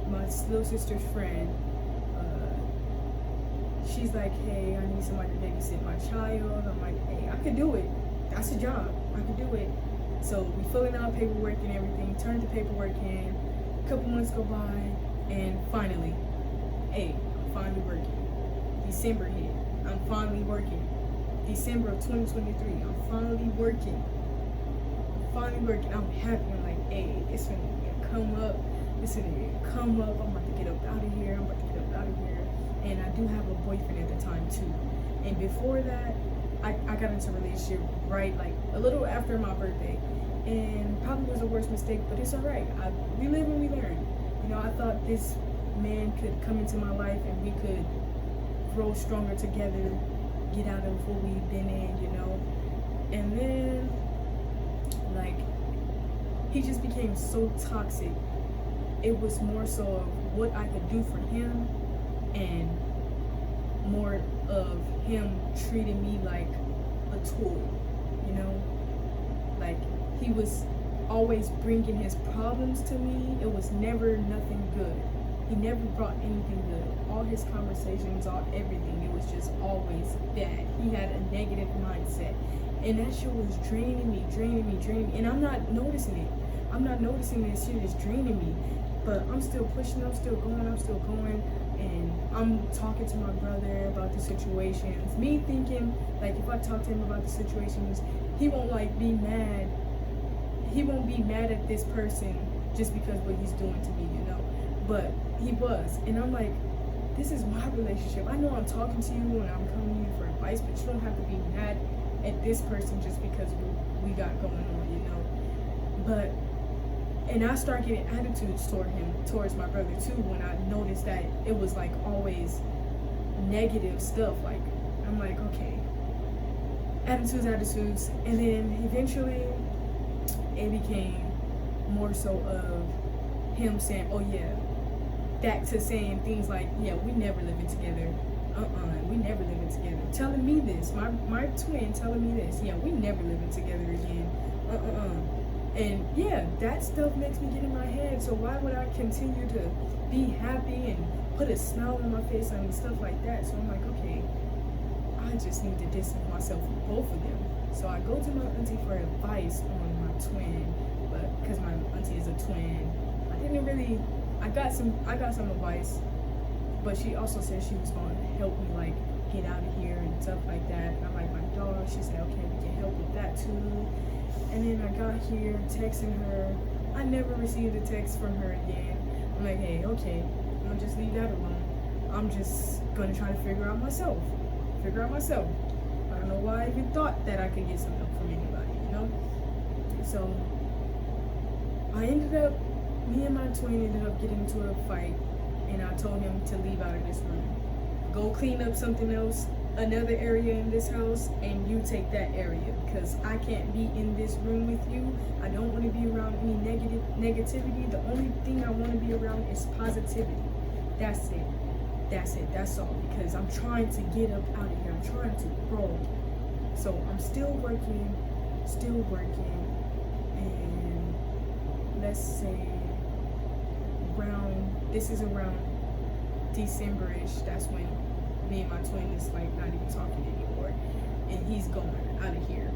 my little sister's friend, she's like, hey, I need somebody to babysit my child. I'm like, hey, I could do it. That's a job. I could do it. So we filling out paperwork and everything, turned the paperwork in, a couple months go by, and finally, hey, I'm finally working. December hit, I'm finally working. December of 2023, I'm finally working. I'm happy. I'm like, hey, it's gonna come up. It's gonna come up. I'm about to get up out of here. And I do have a boyfriend at the time too. And before that, I got into a relationship right like a little after my birthday, and probably was the worst mistake, but it's all right. We live and we learn. You know, I thought this man could come into my life and we could grow stronger together, get out of what we've been in, you know. And then, like, he just became so toxic. It was more so of what I could do for him and more of him treating me like a tool, you know. Like, he was always bringing his problems to me. It was never nothing good. He never brought anything good. All his conversations, all everything, it was just always bad. He had a negative mindset. And that shit was draining me. And I'm not noticing it. I'm not noticing this shit is draining me. But I'm still pushing, I'm still going. And I'm talking to my brother about the situations. Me thinking, like, if I talk to him about the situations, he won't, like, be mad. He won't be mad at this person just because what he's doing to me, you know? But he was. And I'm like, this is my relationship. I know I'm talking to you and I'm coming to you for advice, but you don't have to be mad at this person just because we got going on, you know? But, and I start getting attitudes towards my brother too, when I noticed that it was like always negative stuff. Like, I'm like, okay, attitudes. And then eventually it became more so of him saying, oh yeah, back to saying things like, yeah, we never living together. We never living together. Telling me this, my twin telling me this. Yeah, we never living together again. And yeah, that stuff makes me get in my head. So why would I continue to be happy and put a smile on my face and stuff like that? So I'm like, okay, I just need to distance myself from both of them. So I go to my auntie for advice on my twin, but because my auntie is a twin, I got some advice, but she also said she was going to help me like get out of here and stuff like that. And I'm like, my dog, she said, okay, we can help with that too. And then I got here texting her. I never received a text from her again. I'm like, hey, okay, I'm gonna just leave that alone. I'm just gonna try to figure out myself. I don't know why I even thought that I could get some help from anybody, you know? So me and my twin ended up getting into a fight, and I told him to leave out of this room. Go clean up something else, another area in this house, and you take that area, because I can't be in this room with you. I don't want to be around any negativity. The only thing I want to be around is positivity. That's all, because I'm trying to get up out of here. I'm trying to grow. So I'm still working, and let's say this is around December-ish. That's when me and my twin is like not even talking anymore, and he's going out of here.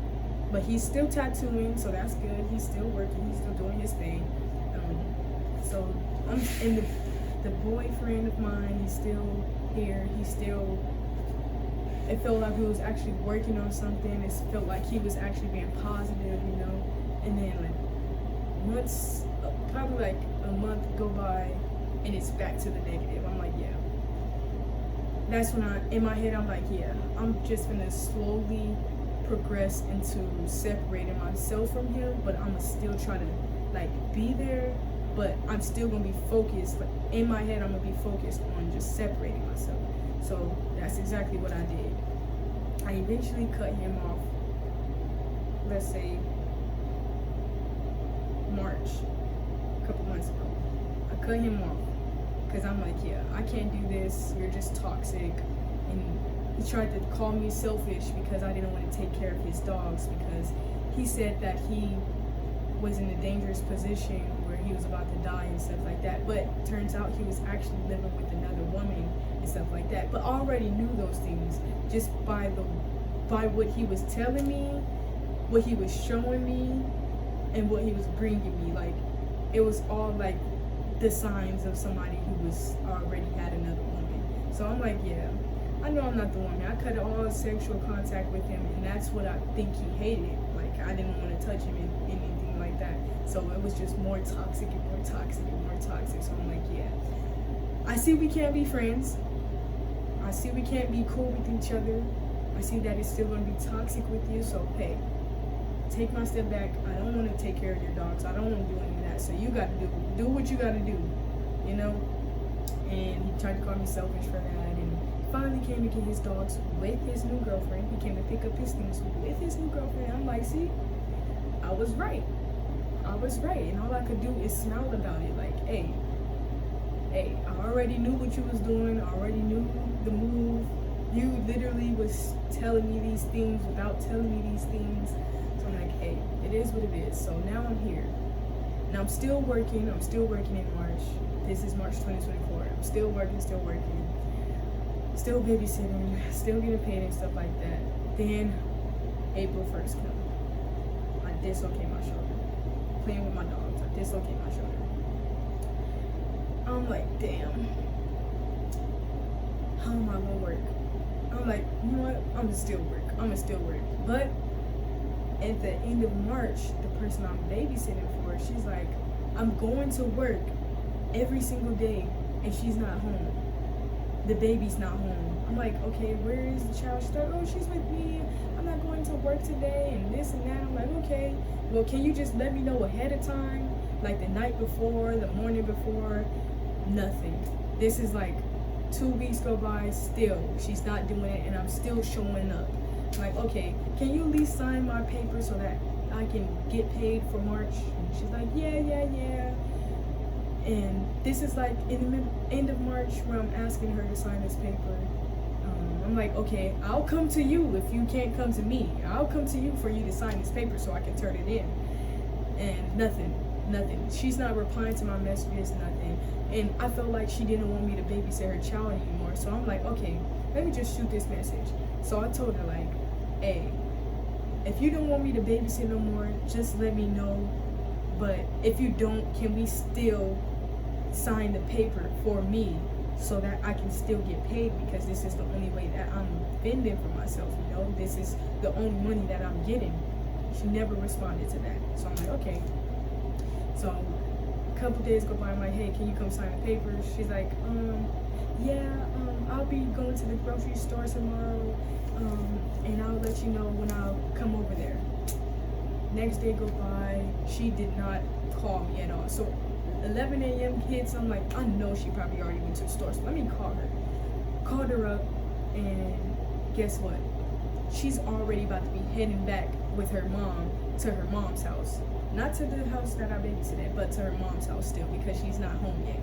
But he's still tattooing, so that's good. He's still working, he's still doing his thing. And the boyfriend of mine, he's still here. It felt like he was actually working on something. It felt like he was actually being positive, you know. And then like probably like a month go by, and it's back to the negative. I'm like, yeah. That's when in my head, I'm like, yeah, I'm just gonna slowly progress into separating myself from him, but I'm gonna still try to like be there, but I'm still gonna be focused. Like, in my head, I'm gonna be focused on just separating myself. So that's exactly what I did. I eventually cut him off, let's say March, a couple months ago. I cut him off. Because I'm like, yeah, I can't do this. You're just toxic. And he tried to call me selfish because I didn't want to take care of his dogs, because he said that he was in a dangerous position where he was about to die and stuff like that. But turns out he was actually living with another woman and stuff like that. But I already knew those things just by what he was telling me, what he was showing me, and what he was bringing me. Like, it was all like the signs of somebody who was already had another woman. So I'm like, yeah, I know I'm not the woman. I cut all sexual contact with him, and that's what I think he hated. Like, I didn't want to touch him in anything like that. So it was just more toxic and more toxic and more toxic. So I'm like, yeah, I see we can't be friends. I see we can't be cool with each other. I see that it's still going to be toxic with you. So, hey, take my step back. I don't want to take care of your dogs. I don't want to do any of that. So you got to do what you got to do, you know? And he tried to call me selfish for that. And finally came to get his dogs with his new girlfriend. He came to pick up his things with his new girlfriend. I'm like, see, I was right. I was right. And all I could do is smile about it. Like, hey, I already knew what you was doing. I already knew the move. You literally was telling me these things without telling me these things. So I'm like, hey, it is what it is. So now I'm here. And I'm still working. I'm still working in March. This is March 2024. I'm still working. Still babysitting, still getting paid and stuff like that. Then April 1st comes. I dislocate my shoulder. Playing with my dogs, I dislocate my shoulder. I'm like, damn. How am I gonna work? I'm like, you know what? I'm gonna still work. But at the end of March, the person I'm babysitting for, she's like, I'm going to work every single day and she's not home. The baby's not home. I'm like, okay, where is the child? She's like, oh, she's with me. I'm not going to work today and this and that. I'm like, okay, well, can you just let me know ahead of time? Like the night before, the morning before, nothing. This is like 2 weeks go by, still, she's not doing it and I'm still showing up. I'm like, okay, can you at least sign my paper so that I can get paid for March? And she's like, yeah. And this is like in the end of March where I'm asking her to sign this paper. I'm like, okay, I'll come to you if you can't come to me. I'll come to you for you to sign this paper so I can turn it in. And nothing. She's not replying to my messages, nothing. And I felt like she didn't want me to babysit her child anymore. So I'm like, okay, let me just shoot this message. So I told her like, hey, if you don't want me to babysit no more, just let me know. But if you don't, can we still sign the paper for me so that I can still get paid, because this is the only way that I'm fending for myself, you know? This is the only money that I'm getting. She never responded to that. So I'm like, okay. So a couple days go by, I'm like, hey, can you come sign the paper? She's like, I'll be going to the grocery store tomorrow, and I'll let you know when I'll come over there. Next day go by, she did not call me at all. So 11 a.m. hits, I'm like, I know she probably already went to the store, so let me call her. Called her up, and guess what? She's already about to be heading back with her mom to her mom's house. Not to the house that I babysit at, but to her mom's house still, because she's not home yet.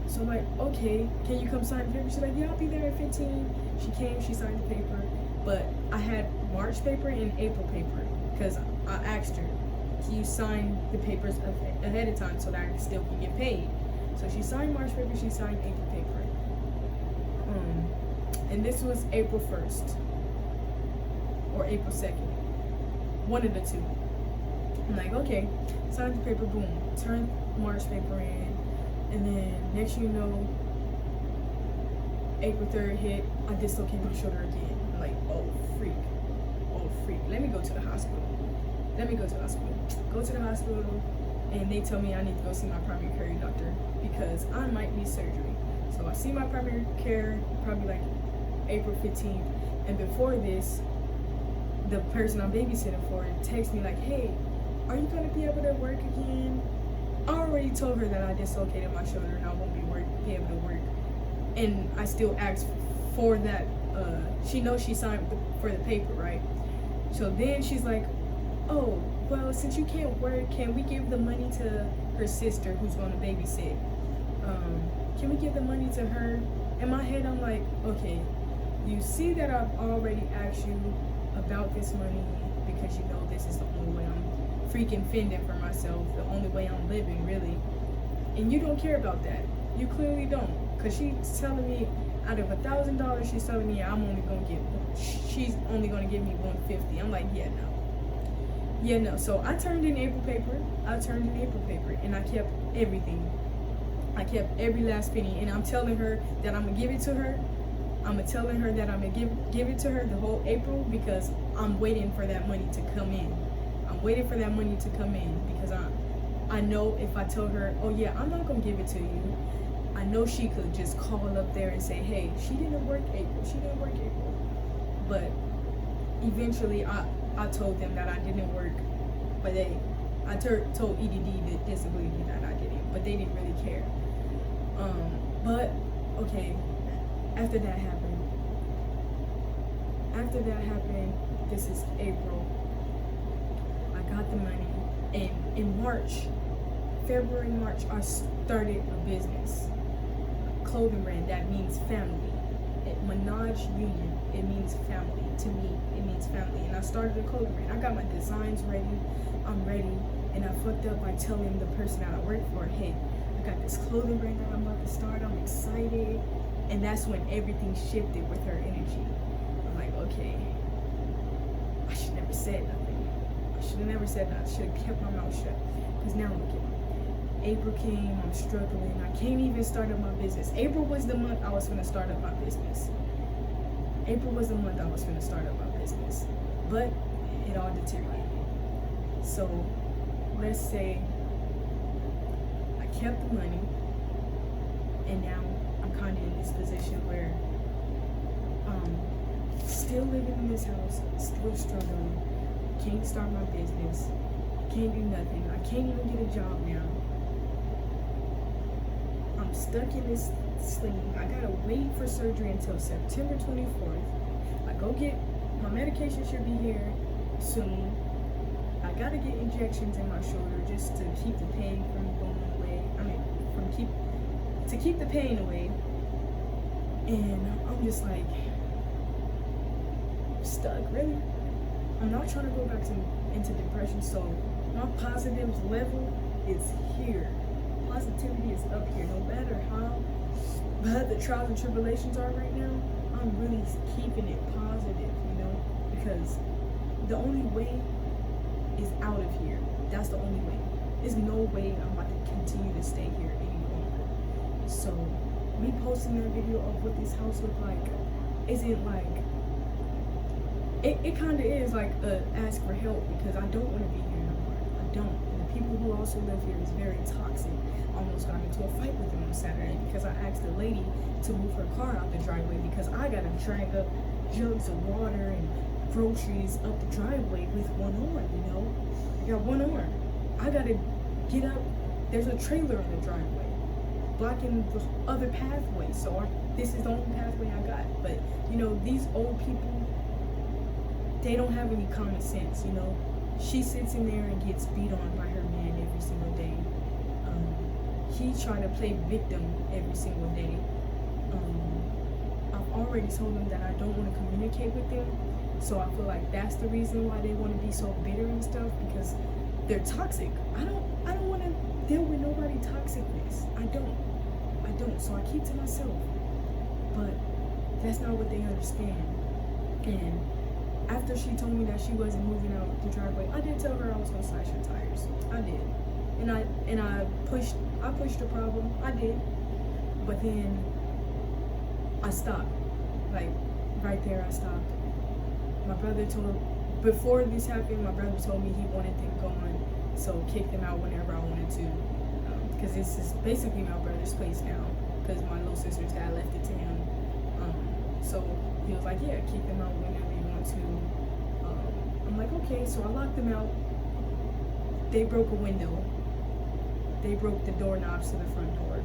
So I'm like, okay, can you come sign the paper? She's like, yeah, I'll be there at 15. She came, she signed the paper, but I had March paper and April paper, because I asked her, can you sign the papers ahead of time so that I still can get paid? So she signed March paper, she signed April paper. And this was April 1st or April 2nd, one of the two. I'm like, okay, signed the paper, boom, turned March paper in, and then next thing you know, April 3rd hit, I dislocated my shoulder again. I'm like, oh freak, let me go to the hospital. Go to the hospital, and they tell me I need to go see my primary care doctor because I might need surgery. So I see my primary care probably like April 15th, and before this, the person I'm babysitting for texts me like, hey, are you gonna be able to work again? I already told her that I dislocated my shoulder and I won't be able to work. And I still asked for that. She knows she signed for the paper, right? So then she's like, oh, well, since you can't work, can we give the money to her sister who's going to babysit? Can we give the money to her? In my head, I'm like, okay, you see that I've already asked you about this money because you know this is the only way I'm freaking fending for myself, the only way I'm living, really. And you don't care about that. You clearly don't. Because she's telling me out of $1,000, she's telling me she's only going to give me $150. I'm like, yeah, no. Yeah, no. So I turned in April paper. And I kept everything. I kept every last penny, and I'm telling her that I'm gonna give it to her. I'm telling her that I'm gonna give it to her the whole April because I'm waiting for that money to come in. I'm waiting for that money to come in because I know if I tell her, oh yeah, I'm not gonna give it to you, I know she could just call up there and say, hey, she didn't work April. But eventually I told them that I didn't work, but I told EDD, the disability, that I didn't, but they didn't really care. But okay, after that happened, this is April, I got the money, and in February, March, I started a business, clothing brand that means family. Minaj Union, it means family. To me, it means family. And I started a clothing brand. I got my designs ready. I'm ready. And I fucked up by telling the person that I work for, hey, I got this clothing brand that I'm about to start. I'm excited. And that's when everything shifted with her energy. I'm like, okay, I should never said nothing. I should have never said that. I should have kept my mouth shut. Because now look at me. April came, I'm struggling. I can't even start up my business. April was the month I was going to start up my business. But it all deteriorated. So let's say I kept the money, and now I'm kind of in this position where still living in this house, still struggling, can't start my business, can't do nothing. I can't even get a job now. I'm stuck in this sling. I gotta wait for surgery until September 24th. I go get my medication, should be here soon. I gotta get injections in my shoulder just to keep the pain from going away. To keep the pain away. And I'm just like stuck, really. I'm not trying to go back into depression, so my positives level is here. Positivity is up here. No matter how bad the trials and tribulations are right now, I'm really keeping it positive, because the only way is out of here. That's the only way. There's no way I'm about to continue to stay here any longer. So me posting that video of what this house looked like isn't like, it kind of is like a ask for help, because I don't want to be here no more. I don't. And the people who also live here is very toxic. I almost got into a fight with them on Saturday because I asked the lady to move her car out the driveway because I gotta drag up jugs of water and groceries up the driveway with one arm, I got one arm. I gotta get up. There's a trailer in the driveway blocking the other pathway, so this is the only pathway I got. But these old people, they don't have any common sense. She sits in there and gets beat on by her man every single day. He trying to play victim every single day. I've already told them that I don't want to communicate with them, so I feel like that's the reason why they want to be so bitter and stuff, because they're toxic. I don't want to deal with nobody toxicness. I don't. So I keep to myself. But that's not what they understand. And after she told me that she wasn't moving out the driveway, I did tell her I was gonna slash her tires. I did. And I pushed the problem. I did. But then I stopped. Like right there I stopped. Before this happened, my brother told me he wanted them gone, so kick them out whenever I wanted to. Because this is basically my brother's place now, because my little sister's dad left it to him. So he was like, yeah, kick them out whenever you want to. I'm like, okay, so I locked them out. They broke a window. They broke the doorknobs to the front door.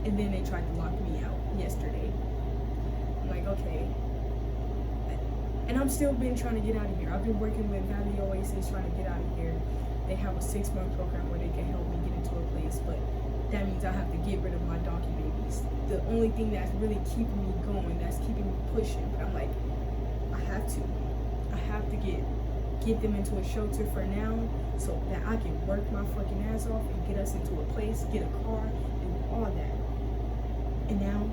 And then they tried to lock me out yesterday. I'm like, okay. And I'm still been trying to get out of here. I've been working with Valley Oasis trying to get out of here. They have a 6-month program where they can help me get into a place, but that means I have to get rid of my donkey babies. The only thing that's really keeping me going, that's keeping me pushing. But I'm like, I have to get them into a shelter for now, so that I can work my fucking ass off and get us into a place, get a car, and all that. And now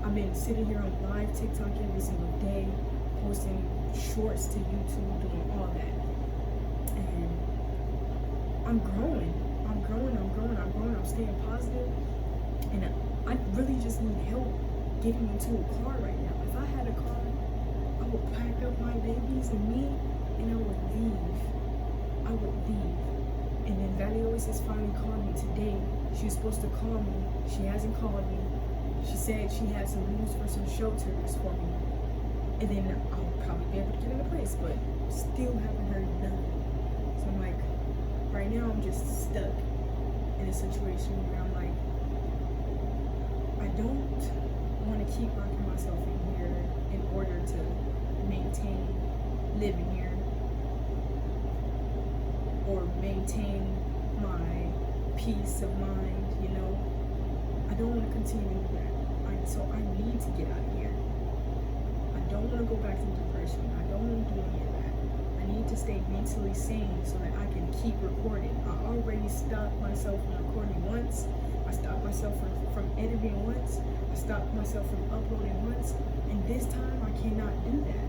I've been sitting here on live TikTok every single day, posting shorts to YouTube, doing all that. And I'm growing. I'm staying positive. And I really just need help getting into a car right now. If I had a car, I would pack up my babies and me, and I would leave. And then Valley Oasis finally called me today. She was supposed to call me. She hasn't called me. She said she had some news for some shelters for me. And then I'll probably be able to get in a place, but still haven't heard nothing. So I'm like, right now I'm just stuck in a situation where I'm like, I don't want to keep locking myself in here in order to maintain living here or maintain my peace of mind, you know. I don't want to continue to do that. So I need to get out of here. I don't want to go back to depression. I don't want to do any of that. I need to stay mentally sane so that I can keep recording. I already stopped myself from recording once. I stopped myself from editing once. I stopped myself from uploading once. And this time I cannot do that.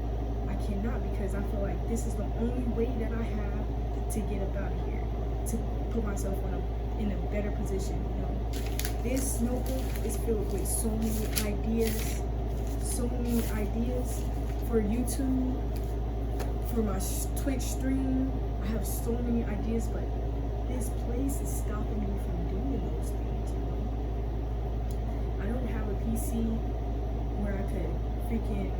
I cannot, because I feel like this is the only way that I have to get up out of here, to put myself in a better position, you know. This notebook is filled with so many ideas for YouTube, for my Twitch stream. I have so many ideas, but this place is stopping me from doing those things, you know. I don't have a PC where I could freaking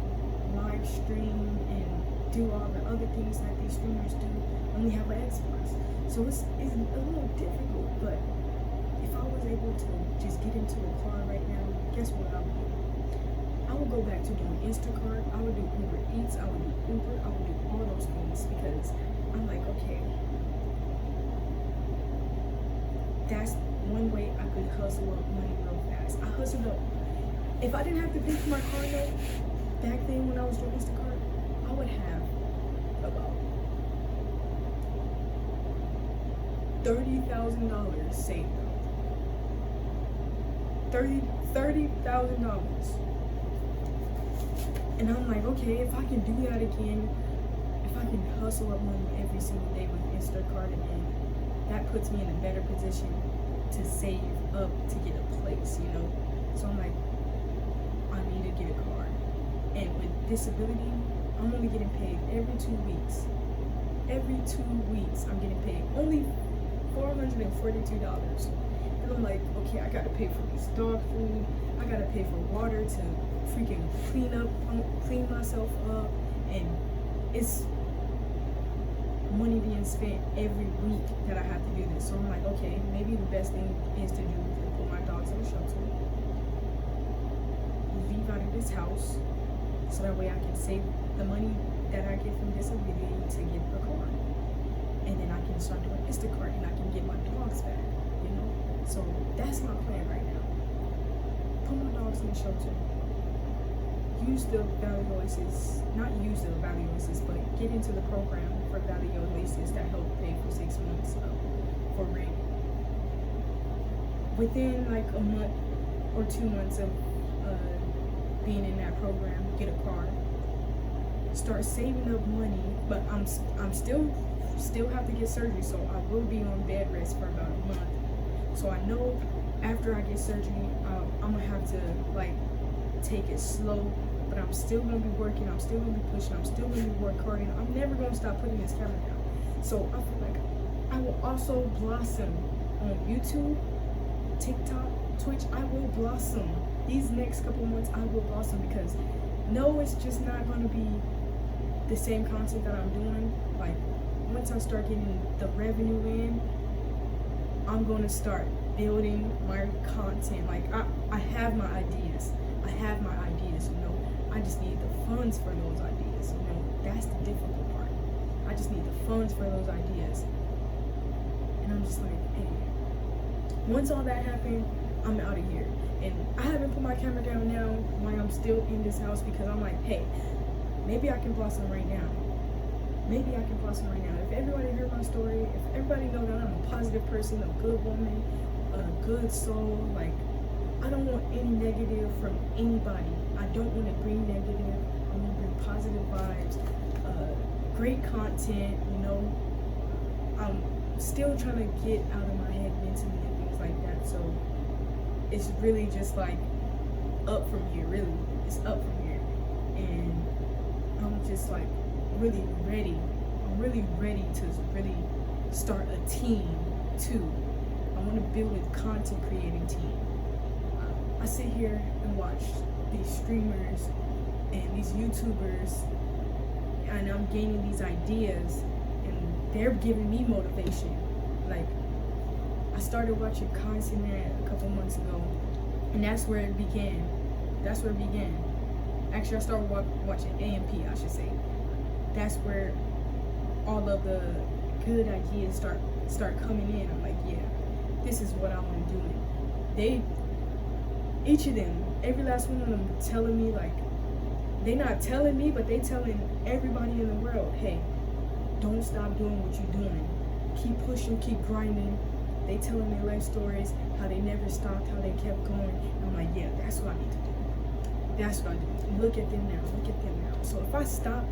live stream and do all the other things that these streamers do. I only have an Xbox. So it's a little difficult, but if I was able to just get into a car right now, guess what I would do? I would go back to doing Instacart. I would do Uber Eats. I would do Uber. I would do all those things, because I'm like, okay, that's one way I could hustle up money real fast. I hustled up. If I didn't have to pay for my car note back then when I was doing Instacart, I would have about $30,000 saved up. $30,000. And I'm like, okay, if I can do that again, if I can hustle up money every single day with Instacart again, that puts me in a better position to save up to get a place, you know. So I'm like, I need to get a car. And with disability, I'm only getting paid every 2 weeks. Every 2 weeks, I'm getting paid only $442. And I'm like, okay, I gotta pay for this dog food. I gotta pay for water to freaking clean myself up. And it's money being spent every week that I have to do this. So I'm like, okay, maybe the best thing is to do is put my dogs in a shelter, leave out of this house, so that way I can save the money that I get from disability to get a car. And then I can start doing Instacart and I can get my dogs back, you know? So that's my plan right now. Put my dogs in the shelter. Use the Valley Oasis, not use the Valley Oasis, but get into the program for Valley Oasis that help pay for 6 months for rent. Within like a month or 2 months of being in that program, get a car. Start saving up money, but I'm still have to get surgery, so I will be on bed rest for about a month. So I know after I get surgery, I'm gonna have to like take it slow, but I'm still gonna be working. I'm still gonna be pushing. I'm still gonna be recording. I'm never gonna stop putting this camera down. So I feel like I will also blossom on YouTube, TikTok, Twitch. I will blossom. These next couple months, I will blossom, because no, it's just not gonna be the same content that I'm doing. Like, once I start getting the revenue in, I'm gonna start building my content. Like, I have my ideas. You know. I just need the funds for those ideas. You know, that's the difficult part. I just need the funds for those ideas. And I'm just like, hey, once all that happened, I'm out of here. And I haven't put my camera down now while I'm still in this house, because I'm like, hey, maybe I can blossom right now. If everybody heard my story, if everybody knows that I'm a positive person, a good woman, a good soul, like, I don't want any negative from anybody. I don't want to bring negative. I want to bring positive vibes, great content, you know. I'm still trying to get out of my head mentally and things like that. So it's really just like up from here, really. It's up from here. And I'm just like really ready. I'm really ready to really start a team too. I want to build a content creating team. I sit here and watch these streamers and these YouTubers, and I'm gaining these ideas, and they're giving me motivation. Like, I started watching Content Man a couple months ago, and that's where it began. Actually, I started watching AMP, I should say. That's where all of the good ideas start coming in. I'm like, yeah, this is what I want to do. Each of them, every last one of them telling me, like, they not telling me, but they telling everybody in the world, hey, don't stop doing what you're doing. Keep pushing, keep grinding. They telling their life stories, how they never stopped, how they kept going. And I'm like, yeah, that's what I need to do. That's what I do. Look at them now. So if I stop,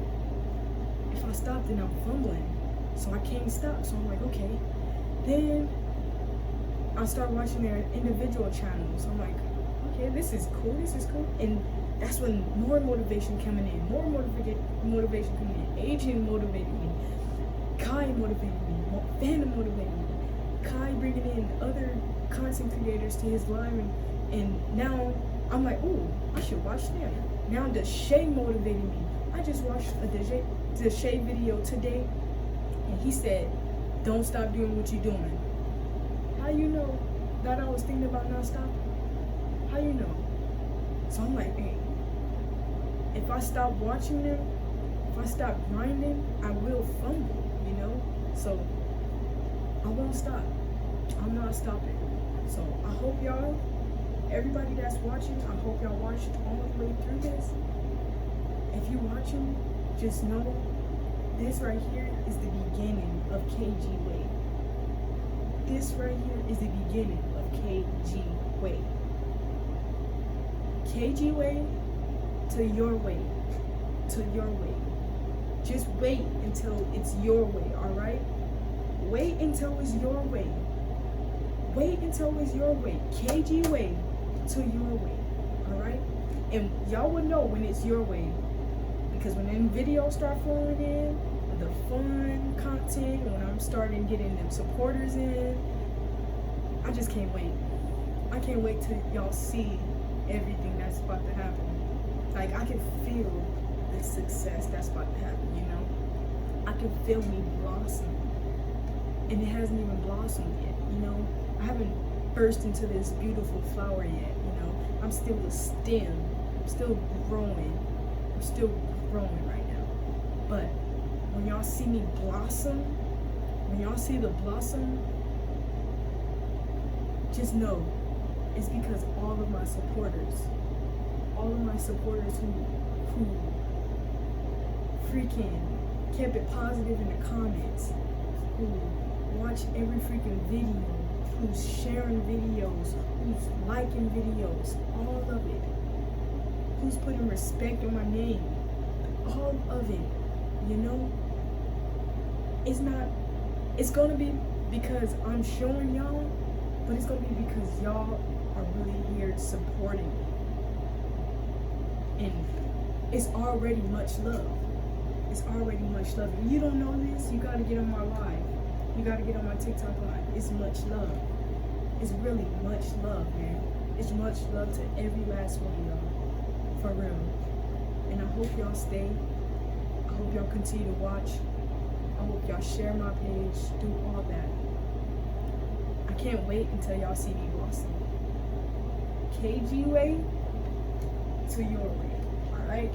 then I'm fumbling. So I can't stop. So I'm like, okay. Then I start watching their individual channels. I'm like, okay, this is cool. And that's when more motivation coming in. Agent motivated me. Kai motivated me. Fandom motivated me. Kai bringing in other content creators to his live, and now I'm like, ooh, I should watch them. Now Deshay motivated me. I just watched a Deshay video today, and he said, don't stop doing what you're doing. How you know that I was thinking about not stopping? How you know? So I'm like, hey, if I stop watching them, if I stop grinding, I will fumble, you know? So I won't stop. I'm not stopping. So I hope y'all, everybody that's watching, I hope y'all watched all the way through this. If you're watching, just know this right here is the beginning of KG Way. This right here is the beginning of KG Way. KG Way to your way. To your way. Just wait until it's your way, alright? Wait until it's your way. Wait until it's your way. KG Way to your way, alright? And y'all will know when it's your way, because when them videos start flowing in, the fun content, when I'm starting getting them supporters in, I just can't wait. I can't wait till y'all see everything that's about to happen. Like, I can feel the success that's about to happen, you know? I can feel me blossom. And it hasn't even blossomed yet, you know? I haven't burst into this beautiful flower yet, you know? I'm still a stem. I'm still growing. I'm still growing right now. But when y'all see me blossom, when y'all see the blossom, just know it's because all of my supporters who freaking kept it positive in the comments, who watch every freaking video, who's sharing videos, who's liking videos, all of it, who's putting respect on my name, all of it, you know? It's gonna be because I'm showing y'all, but it's gonna be because y'all are really here supporting me. And it's already much love. It's already much love. If you don't know this, you gotta get on my live. You gotta get on my TikTok live. It's much love. It's really much love, man. It's much love to every last one of y'all. For real. And I hope y'all stay. I hope y'all continue to watch. I hope y'all share my page, do all that. I can't wait until y'all see me blossom. KG Way to your way. Alright?